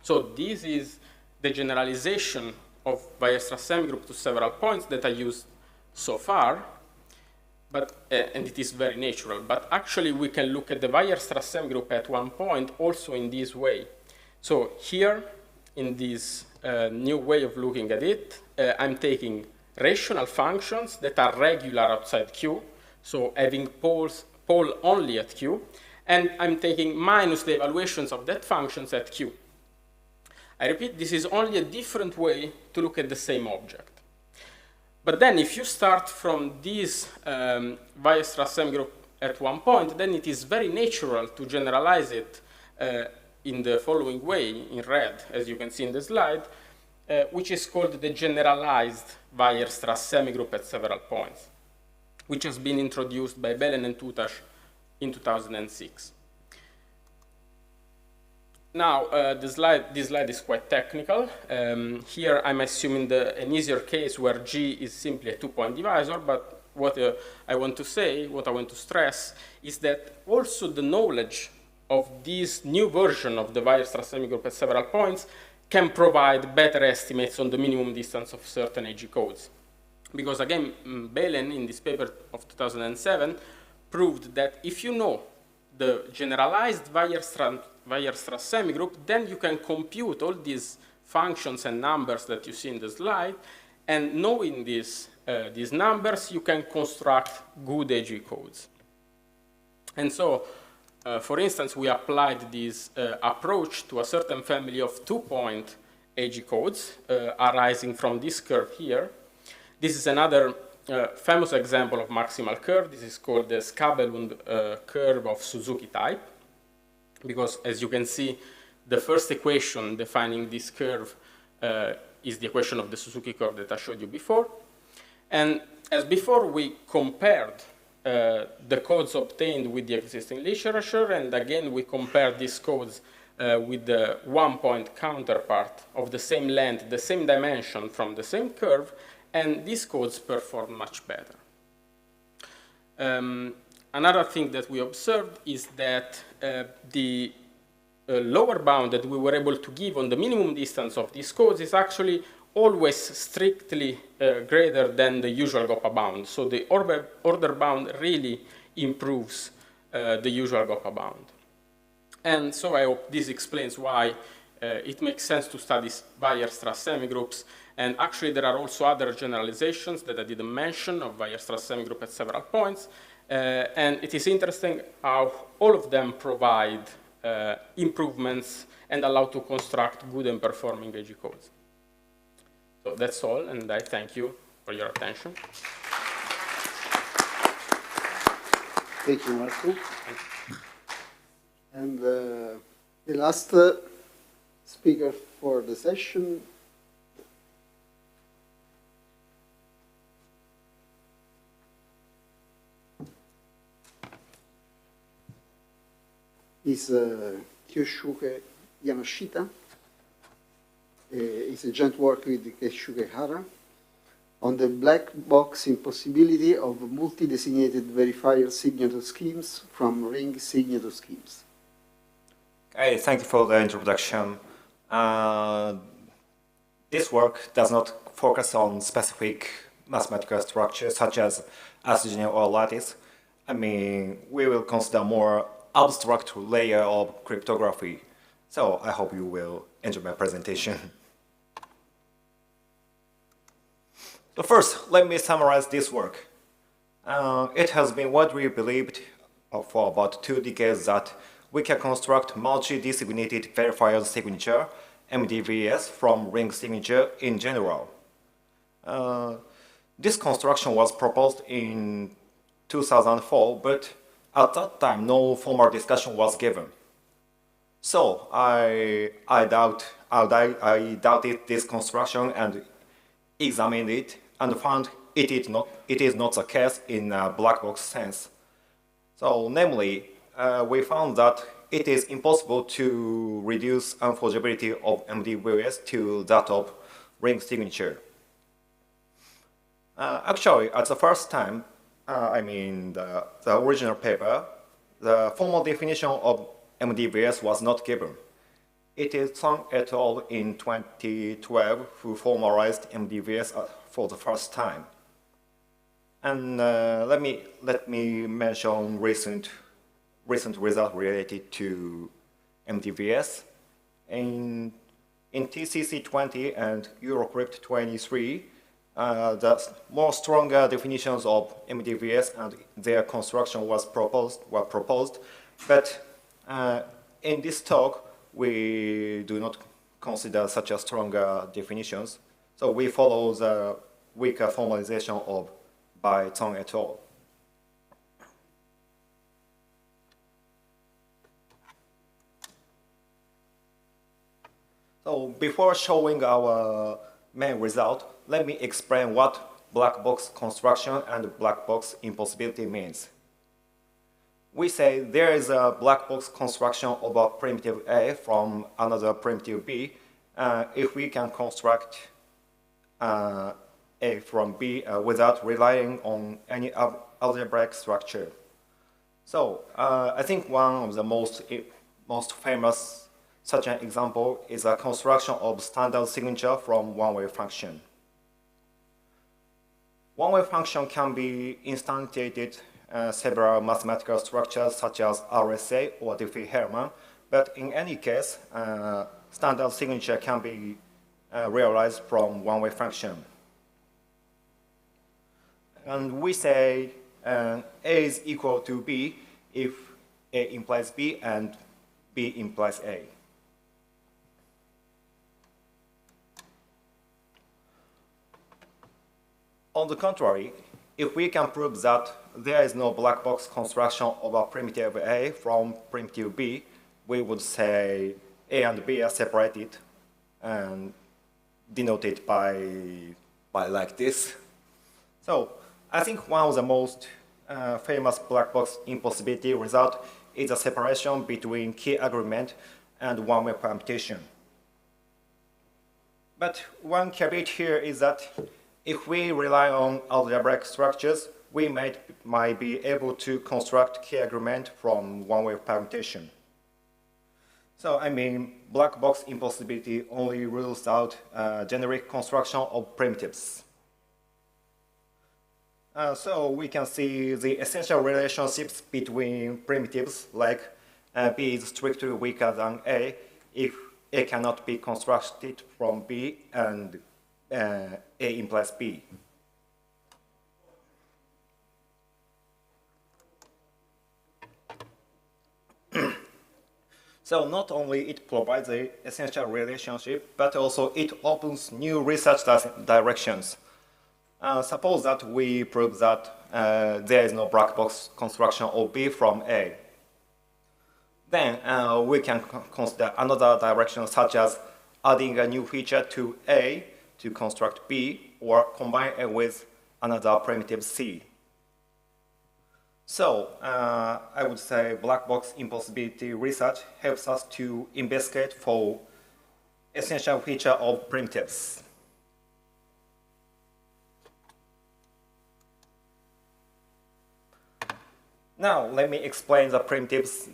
So this is the generalization of Weierstrass semigroup to several points that I used so far, but, and it is very natural. But actually, we can look at the Weierstrass semigroup at 1 point also in this way. So here, in this new way of looking at it, I'm taking rational functions that are regular outside Q, so having pole only at Q, and I'm taking minus the evaluations of that functions at Q. I repeat, this is only a different way to look at the same object. But then if you start from this Weierstrass semigroup at 1 point, then it is very natural to generalize it in the following way, in red, as you can see in the slide, which is called the generalized Weierstrass semigroup at several points, which has been introduced by Belen and Tutash in 2006. Now, this slide is quite technical. Here I'm assuming an easier case where G is simply a 2-point divisor, but what I want to say, what I want to stress, is that also the knowledge of this new version of the Weierstrass semigroup at several points can provide better estimates on the minimum distance of certain AG codes. Because again, Belen, in this paper of 2007, proved that if you know the generalized Weierstrass semigroup, then you can compute all these functions and numbers that you see in the slide, and knowing these numbers, you can construct good AG codes. And so, for instance, we applied this approach to a certain family of 2-point AG codes arising from this curve here. This is another famous example of maximal curve. This is called the Skabelund curve of Suzuki type, because as you can see, the first equation defining this curve is the equation of the Suzuki curve that I showed you before. And as before, we compared the codes obtained with the existing literature, and again, we compared these codes with the 1-point counterpart of the same length, the same dimension from the same curve, and these codes perform much better. Another thing that we observed is that the lower bound that we were able to give on the minimum distance of these codes is actually always strictly greater than the usual GOPA bound. So the order bound really improves the usual GOPA bound. And so I hope this explains why it makes sense to study Weierstrass semigroups. And actually, there are also other generalizations that I didn't mention of Weierstrass semigroup at several points. And it is interesting how all of them provide improvements and allow to construct good and performing AG codes. So that's all, and I thank you for your attention. Thank you, Marco. And the last speaker for the session is Kyosuke Yamashita. He's a joint work with Keisuke Hara on the black box impossibility of multi-designated verifier signature schemes from ring signature schemes. Hey, thank you for the introduction. This work does not focus on specific mathematical structures such as Astrogen or lattice. I mean, we will consider more abstract layer of cryptography. So I hope you will enjoy my presentation. So first, let me summarize this work. It has been widely believed for about 2 decades that we can construct multi-designated verifier signature, MDVS, from ring signature in general. This construction was proposed in 2004, but at that time no formal discussion was given. So I doubted this construction and examined it and found it is not the case in a black box sense. So namely, we found that it is impossible to reduce unforgeability of MDVS to that of ring signature. Actually, at the first time, the original paper, the formal definition of MDVS was not given. It is Song et al. In 2012 who formalized MDVS for the first time. And let me mention recent results related to MDVS. In TCC20 and Eurocrypt23, the more stronger definitions of MDVS and their construction were proposed, but in this talk we do not consider such a stronger definitions, so we follow the weaker formalization of by Tong et al. So before showing our main result, let me explain what black box construction and black box impossibility means. We say there is a black box construction of a primitive A from another primitive B if we can construct A from B without relying on any algebraic structure. So I think one of the most famous such an example is a construction of standard signature from one-way function. One-way function can be instantiated several mathematical structures such as RSA or Diffie-Hellman, but in any case, standard signature can be realized from one-way function. And we say A is equal to B if A implies B and B implies A. On the contrary, if we can prove that there is no black box construction of a primitive A from primitive B, we would say A and B are separated and denoted by like this. So I think one of the most famous black box impossibility result is a separation between key agreement and one-way permutation. But one caveat here is that if we rely on algebraic structures, we might be able to construct key agreement from one-way permutation. So I mean, black box impossibility only rules out generic construction of primitives. So we can see the essential relationships between primitives, like B is strictly weaker than A if A cannot be constructed from B and A implies B. So not only it provides the essential relationship, but also it opens new research directions. Suppose that we prove that there is no black box construction of B from A. Then we can consider another direction, such as adding a new feature to A to construct B, or combine it with another primitive C. So I would say black box impossibility research helps us to investigate for essential feature of primitives. Now, let me explain the primitives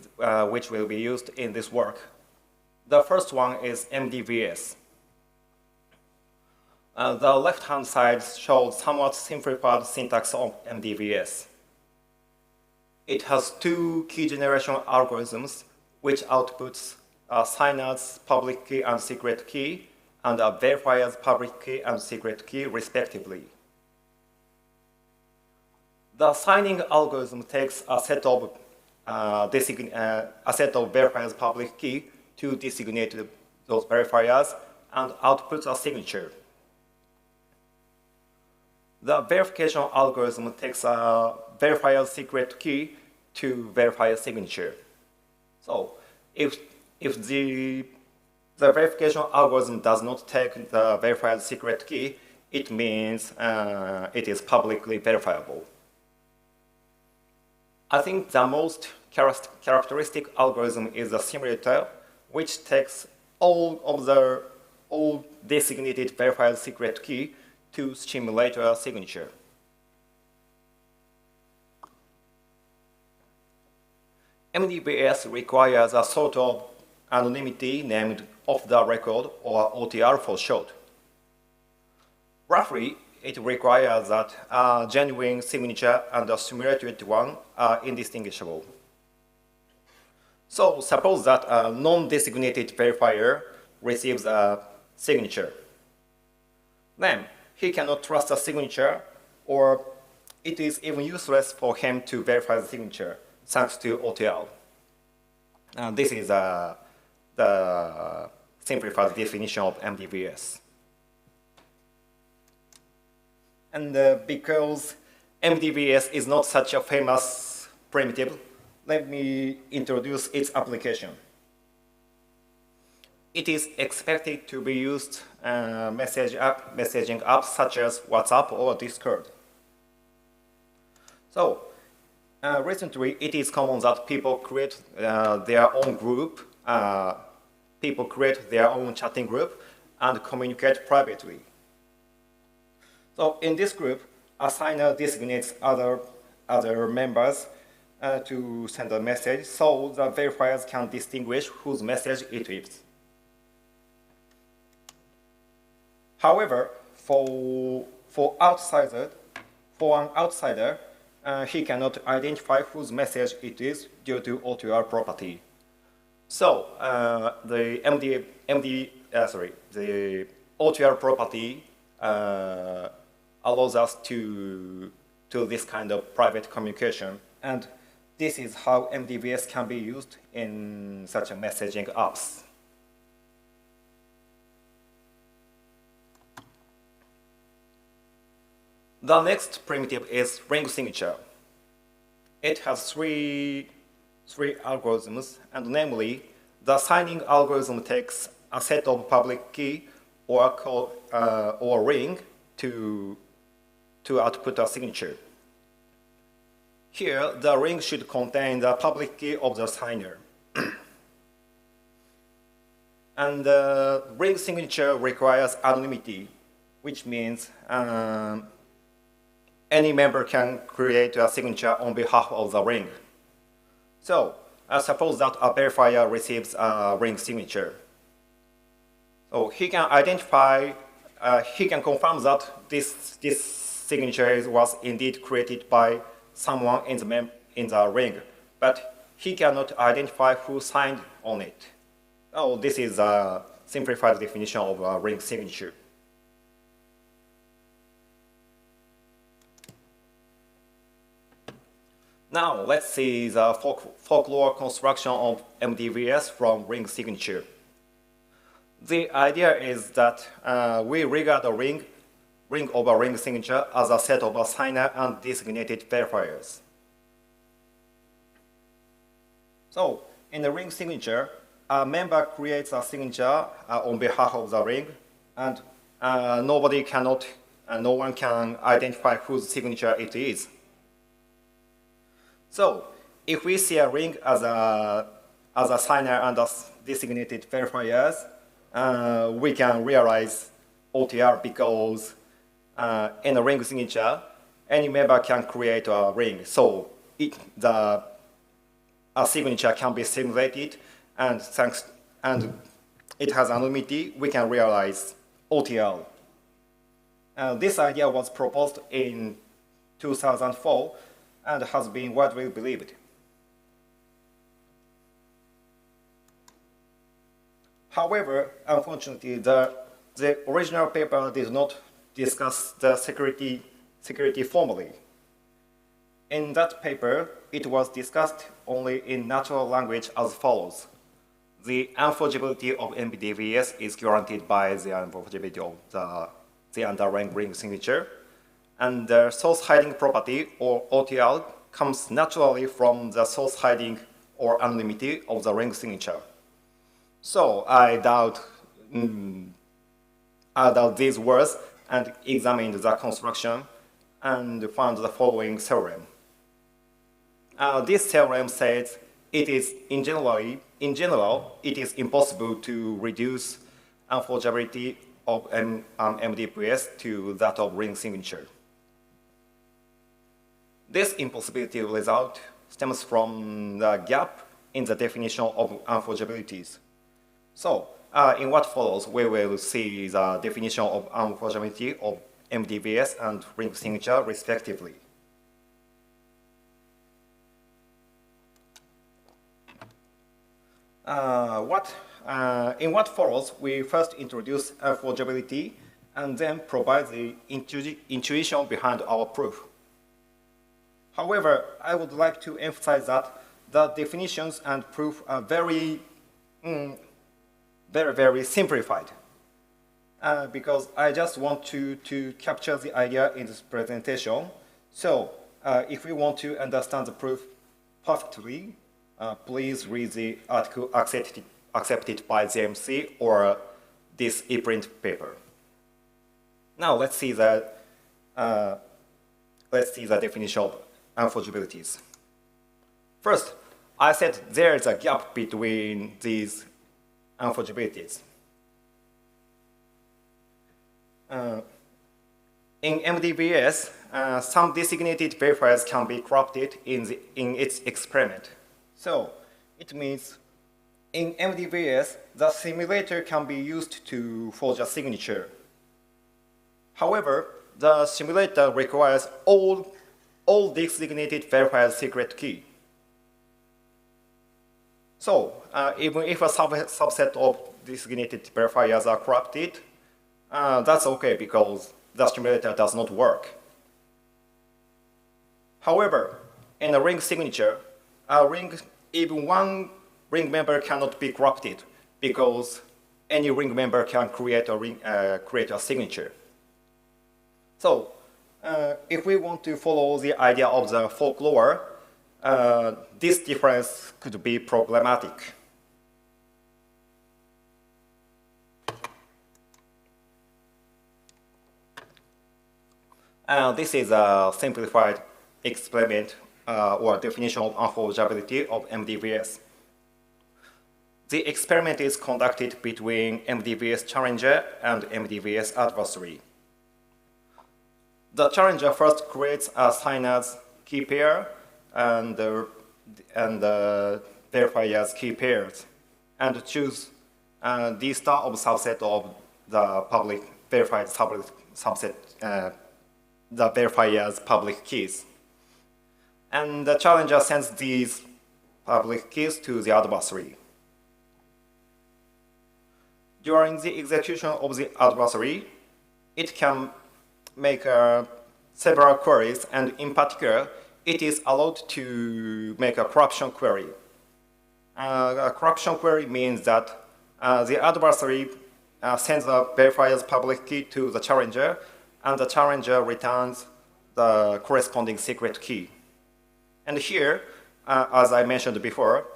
which will be used in this work. The first one is MDVS. The left-hand side shows somewhat simplified syntax of MDVS. It has two key generation algorithms which outputs a signer's public key and secret key and a verifier's public key and secret key respectively. The signing algorithm takes a set of verifier's public key to designate those verifiers and outputs a signature. The verification algorithm takes a verifier's secret key to verify a signature. So if the verification algorithm does not take the verifier's secret key, it means it is publicly verifiable. I think the most characteristic algorithm is the simulator, which takes all designated verified secret key to simulate a signature. MDVS requires a sort of anonymity named off-the-record, or OTR for short. Roughly, it requires that a genuine signature and a simulated one are indistinguishable. So suppose that a non-designated verifier receives a signature. Then he cannot trust the signature, or it is even useless for him to verify the signature thanks to OTR. This is the simplified definition of MDVS. And because MDVS is not such a famous primitive, let me introduce its application. It is expected to be used messaging apps such as WhatsApp or Discord. So, recently it is common that people create their own group, people create their own chatting group and communicate privately. So in this group, a signer designates other members to send a message, so the verifiers can distinguish whose message it is. However, for an outsider, he cannot identify whose message it is due to OTR property. So the OTR property allows us to this kind of private communication, and this is how MDVS can be used in such a messaging apps. The next primitive is ring signature. It has three algorithms, and namely, the signing algorithm takes a set of public key or ring to output a signature. Here, the ring should contain the public key of the signer. And the ring signature requires anonymity, which means any member can create a signature on behalf of the ring. So, suppose that a verifier receives a ring signature. So he can identify, he can confirm that this signature was indeed created by someone in the ring, but he cannot identify who signed on it. Oh, this is a simplified definition of a ring signature. Now, let's see the folklore construction of MDVS from ring signature. The idea is that we regard a ring over ring signature as a set of a signer and designated verifiers. So, in the ring signature, a member creates a signature on behalf of the ring, and no one can identify whose signature it is. So, if we see a ring as a signer and as designated verifiers, we can realize OTR because in a ring signature, any member can create a ring. So, a signature can be simulated, and it has anonymity, we can realize OTL. This idea was proposed in 2004 and has been widely believed. However, unfortunately, the original paper did not discuss the security formally. In that paper, it was discussed only in natural language as follows. The unforgeability of MDVS is guaranteed by the unforgeability of the underlying ring signature, and the source hiding property, or OTL, comes naturally from the source hiding or anonymity of the ring signature. So I doubt these words and examined the construction and found the following theorem. This theorem says it is in general, it is impossible to reduce unforgeability of MDVS to that of ring signature. This impossibility result stems from the gap in the definition of unforgeabilities. So, in what follows, we will see the definition of unforgeability of MDVS and ring signature, respectively. In what follows, we first introduce unforgeability and then provide the intuition behind our proof. However, I would like to emphasize that the definitions and proof are very simplified. Because I just want to capture the idea in this presentation. So, if we want to understand the proof perfectly, please read the article accepted by ZMC or this ePrint paper. Now let's see the definition of unforgeabilities. First, I said there is a gap between these unforgeabilities. In MDVS, some designated verifiers can be corrupted in its experiment. So it means in MDVS, the simulator can be used to forge a signature. However, the simulator requires all designated verifiers' secret key. So even if a subset of designated verifiers are corrupted, that's okay because the simulator does not work. However, in a ring signature, even one ring member cannot be corrupted because any ring member can create a signature. So, if we want to follow the idea of the folklore, this difference could be problematic. This is a simplified experiment or definition of unforgeability of MDVS. The experiment is conducted between MDVS challenger and MDVS adversary. The challenger first creates a signer's key pair and the verifier's key pairs, and choose the star of subset of the public verified subset, the verifier's public keys. And the challenger sends these public keys to the adversary. During the execution of the adversary, it can make several queries, and in particular, it is allowed to make a corruption query. A corruption query means that the adversary sends the verifier's public key to the challenger, and the challenger returns the corresponding secret key. And here, as I mentioned before,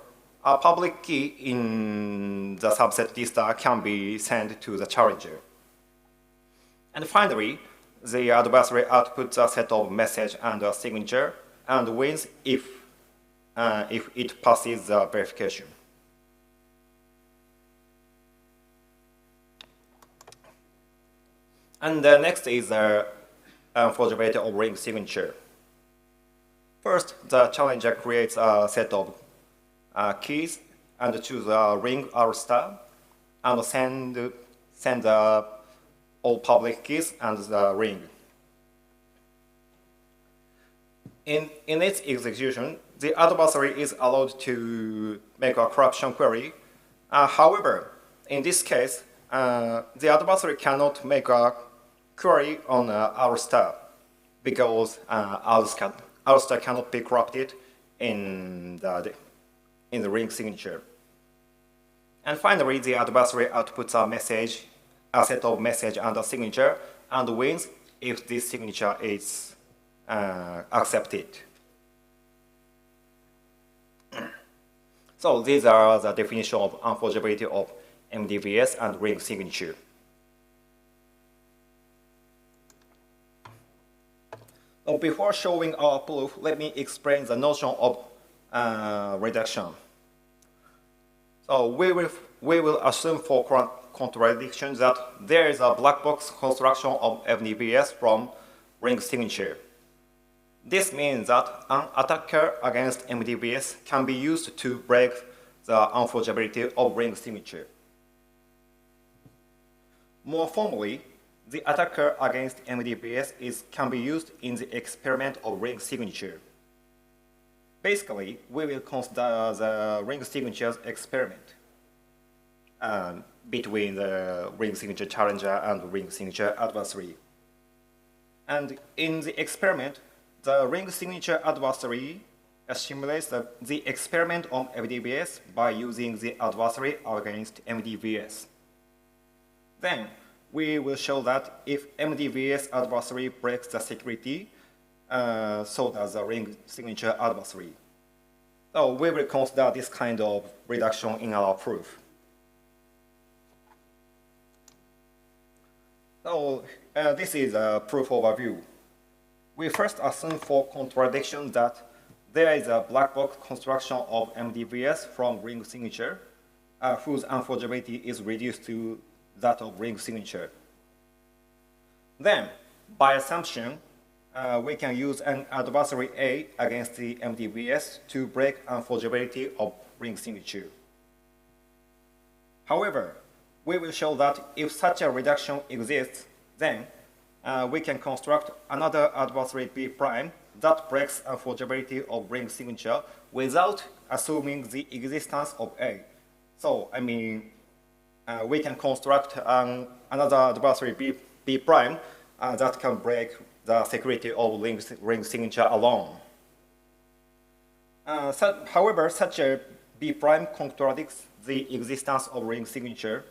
a public key in the subset D star can be sent to the challenger. And finally, the adversary outputs a set of message and a signature and wins if it passes the verification. And the next is the forgeability of ring signature. First, the challenger creates a set of keys and choose a ring or star and send all public keys and the ring. In its execution, the adversary is allowed to make a corruption query. However, in this case, the adversary cannot make a query on our star because our star cannot be corrupted in the ring signature. And finally, the adversary outputs a set of message and a signature, and wins if this signature is accepted. So these are the definition of unforgeability of MDVS and ring signature. So before showing our proof, let me explain the notion of reduction. So we will assume for contradiction that there is a black box construction of MDVS from ring signature. This means that an attacker against MDVS can be used to break the unforgeability of ring signature. More formally, the attacker against MDVS can be used in the experiment of ring signature. Basically, we will consider the ring signatures experiment between the ring signature challenger and the ring signature adversary. And in the experiment, the ring signature adversary simulates the experiment on MDVS by using the adversary against MDVS. Then, we will show that if MDVS adversary breaks the security, so does the ring signature adversary. So we will consider this kind of reduction in our proof. So this is a proof overview. We first assume for contradiction that there is a black box construction of MDVS from ring signature, whose unforgeability is reduced to that of ring signature. Then, by assumption, we can use an adversary A against the MDVS to break unforgeability of ring signature. However, we will show that if such a reduction exists, then we can construct another adversary B prime that breaks unforgeability of ring signature without assuming the existence of A. So, I mean, we can construct another adversary B prime that can break the security of ring signature alone. However, such a B prime contradicts the existence of ring signature,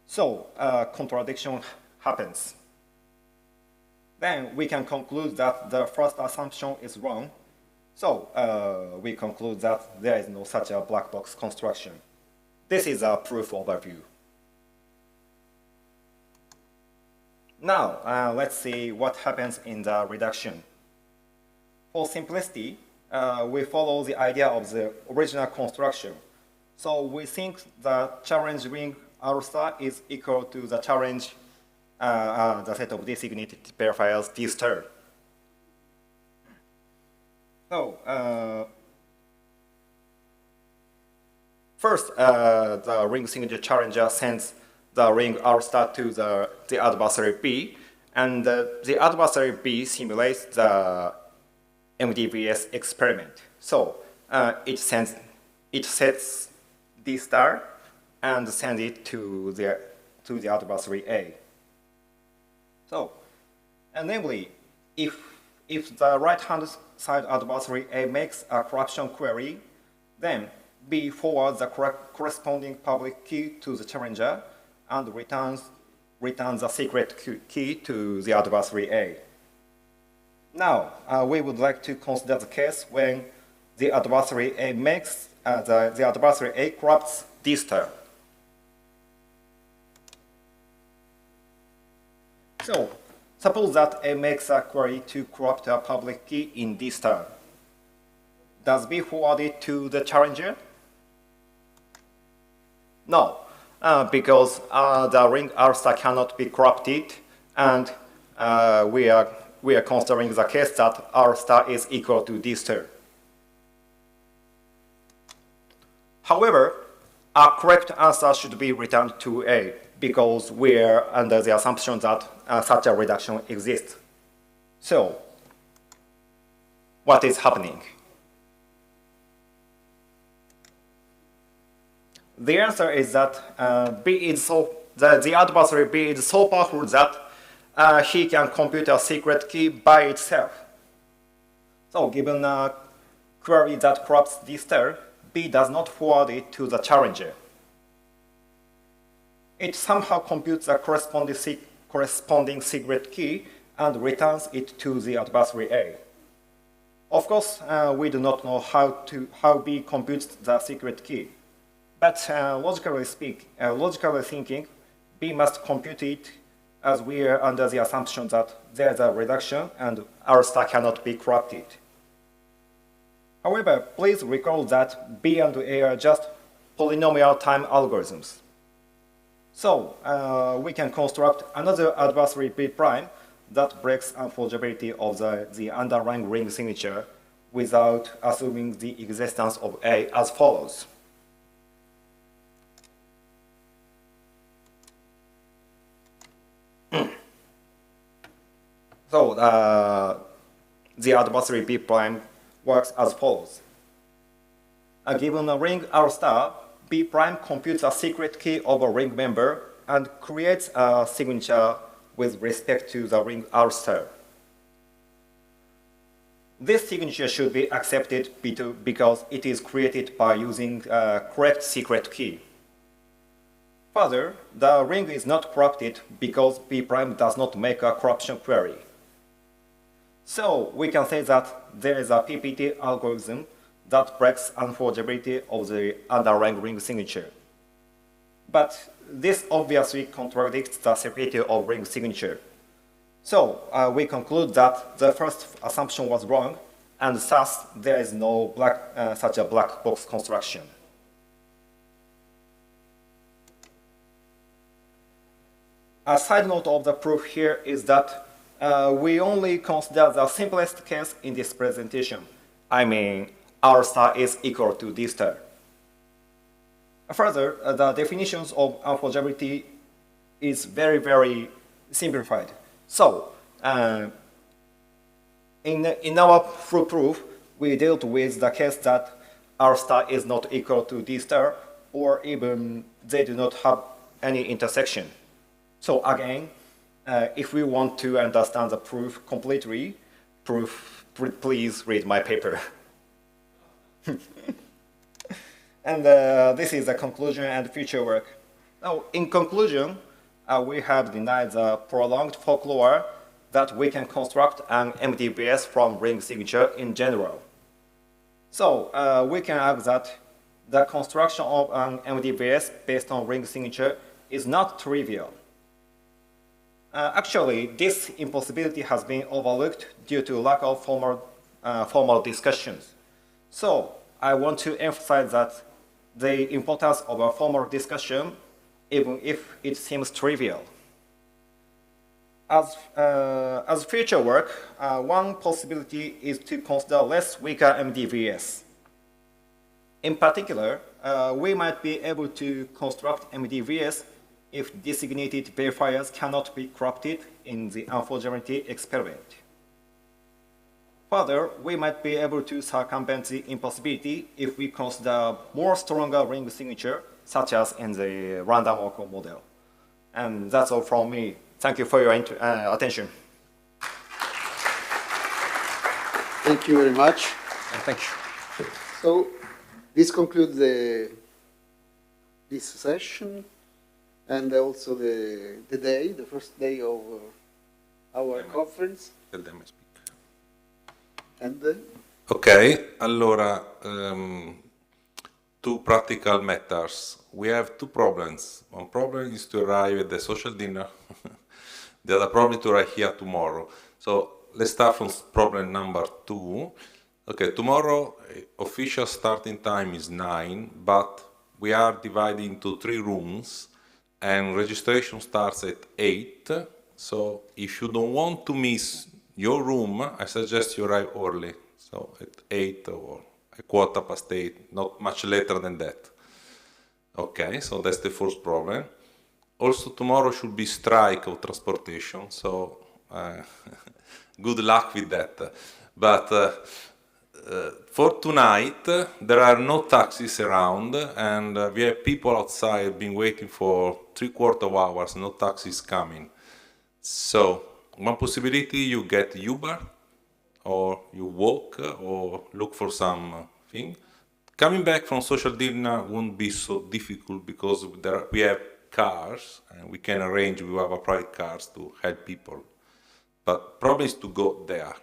so contradiction happens. Then we can conclude that the first assumption is wrong, so we conclude that there is no such a black box construction. This is a proof overview. Now, let's see what happens in the reduction. For simplicity, we follow the idea of the original construction. So we think the challenge ring alpha is equal to the challenge, the set of designated pair files D star. So, first, the ring signature challenger sends the ring R star to the adversary B, and the adversary B simulates the MDVS experiment. So it sets D star and sends it to the adversary A. So, and namely, if the right-hand side adversary A makes a corruption query, then B forwards the corresponding public key to the challenger and returns the secret key to the adversary A. Now, we would like to consider the case when the adversary A makes the adversary A corrupts D star. So, suppose that A makes a query to corrupt a public key in D star. Does B forward it to the challenger? No, because the ring R star cannot be corrupted, and we are we are considering the case that R star is equal to D star. However, a correct answer should be returned to A because we are under the assumption that such a reduction exists. So, what is happening? The answer is that the adversary B is so powerful that he can compute a secret key by itself. So given a query that corrupts D star, B does not forward it to the challenger. It somehow computes the corresponding secret key and returns it to the adversary A. Of course, we do not know how B computes the secret key. But logically thinking, B must compute it as we are under the assumption that there is a reduction and R star cannot be corrupted. However, please recall that B and A are just polynomial time algorithms. So we can construct another adversary B prime that breaks unforgeability of the underlying ring signature without assuming the existence of A as follows. So the adversary B prime works as follows. Given a ring R star, B prime computes a secret key of a ring member and creates a signature with respect to the ring R star. This signature should be accepted because it is created by using a correct secret key. Further, the ring is not corrupted because B prime does not make a corruption query. So we can say that there is a PPT algorithm that breaks unforgeability of the underlying ring signature. But this obviously contradicts the security of ring signature. So we conclude that the first assumption was wrong, and thus there is no such a black box construction. A side note of the proof here is that we only consider the simplest case in this presentation. I mean, R star is equal to D star. Further, the definitions of unforgeability is very, very simplified. So, in our full proof, we dealt with the case that R star is not equal to D star, or even they do not have any intersection. So again, if we want to understand the proof completely, please read my paper. And this is the conclusion and future work. Now, in conclusion, we have denied the prolonged folklore that we can construct an MDBS from ring signature in general. So we can argue that the construction of an MDBS based on ring signature is not trivial. Actually, this impossibility has been overlooked due to lack of formal discussions. So I want to emphasize that the importance of a formal discussion, even if it seems trivial. As future work, one possibility is to consider less weaker MDVS. In particular, we might be able to construct MDVS if designated verifiers cannot be corrupted in the unforgeability experiment. Further, we might be able to circumvent the impossibility if we consider more stronger ring signature, such as in the random walk model. And that's all from me. Thank you for your attention. Thank you very much. Thank you. So this concludes this session and also the first day of our conference. And Ok, allora, two practical matters. We have two problems. One problem is to arrive at the social dinner. The other problem to arrive here tomorrow. So let's start from problem number 2. Okay, tomorrow official starting time is 9, but we are divided into 3 rooms and registration starts at 8. So if you don't want to miss your room, I suggest you arrive early, so at 8 or a 8:15, not much later than that. Okay, so that's the first problem. Also, tomorrow should be strike of transportation, so good luck with that. But for tonight, there are no taxis around, and we have people outside been waiting for 3/4 of hours, no taxis coming. So, one possibility, you get Uber, or you walk, or look for something. Coming back from social dinner won't be so difficult because we have cars, and we can arrange with our private cars to help people. But problem is to go there.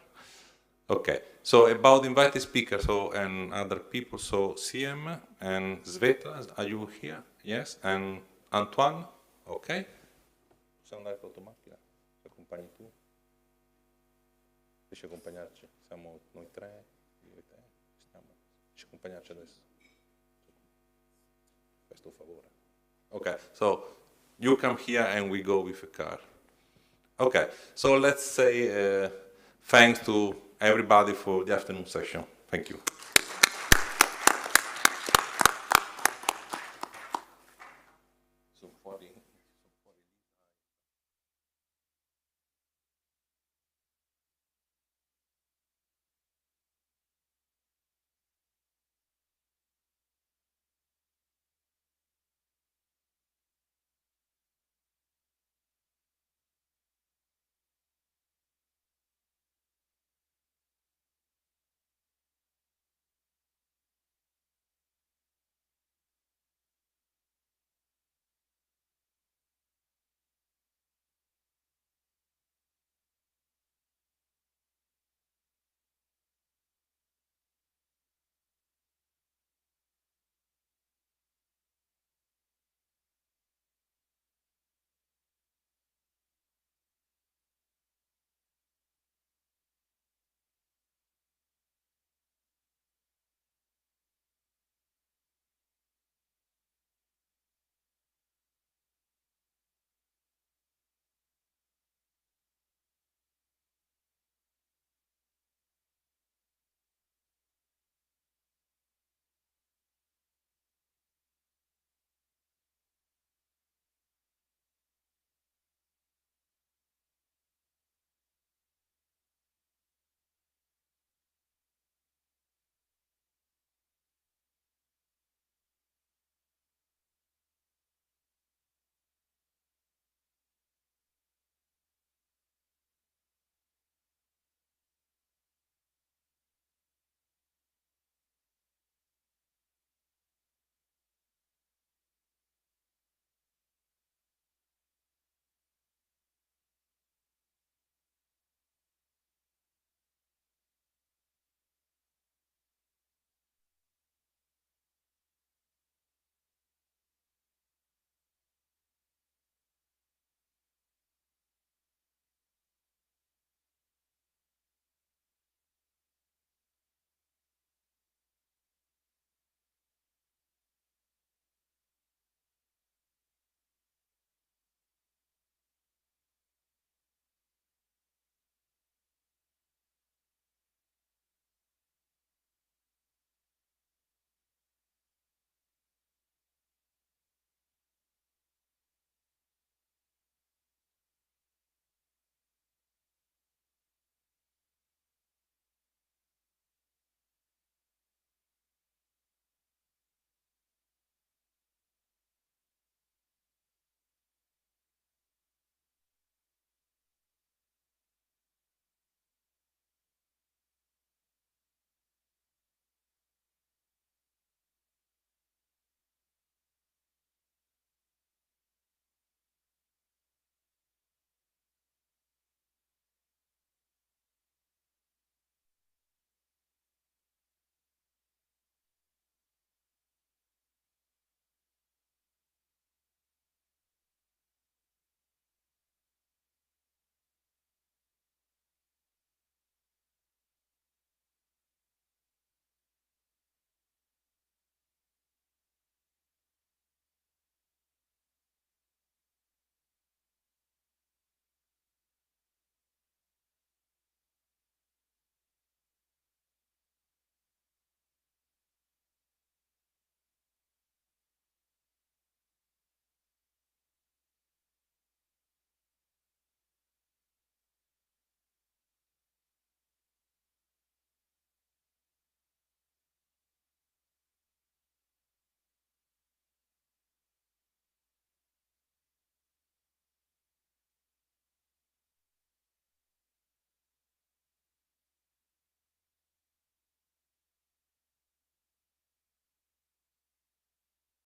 Okay, so about invited speakers and other people, so CM and Sveta, are you here? Yes, and Antoine? Ok. Possiamo andare con automatica? Ci accompagni tu? Riesci a accompagnarci? Siamo noi tre, io e te. Riesci a accompagnarci adesso? Questo favore. Okay, so you come here and we go with a car. Okay, so let's say thanks to everybody for the afternoon session. Thank you.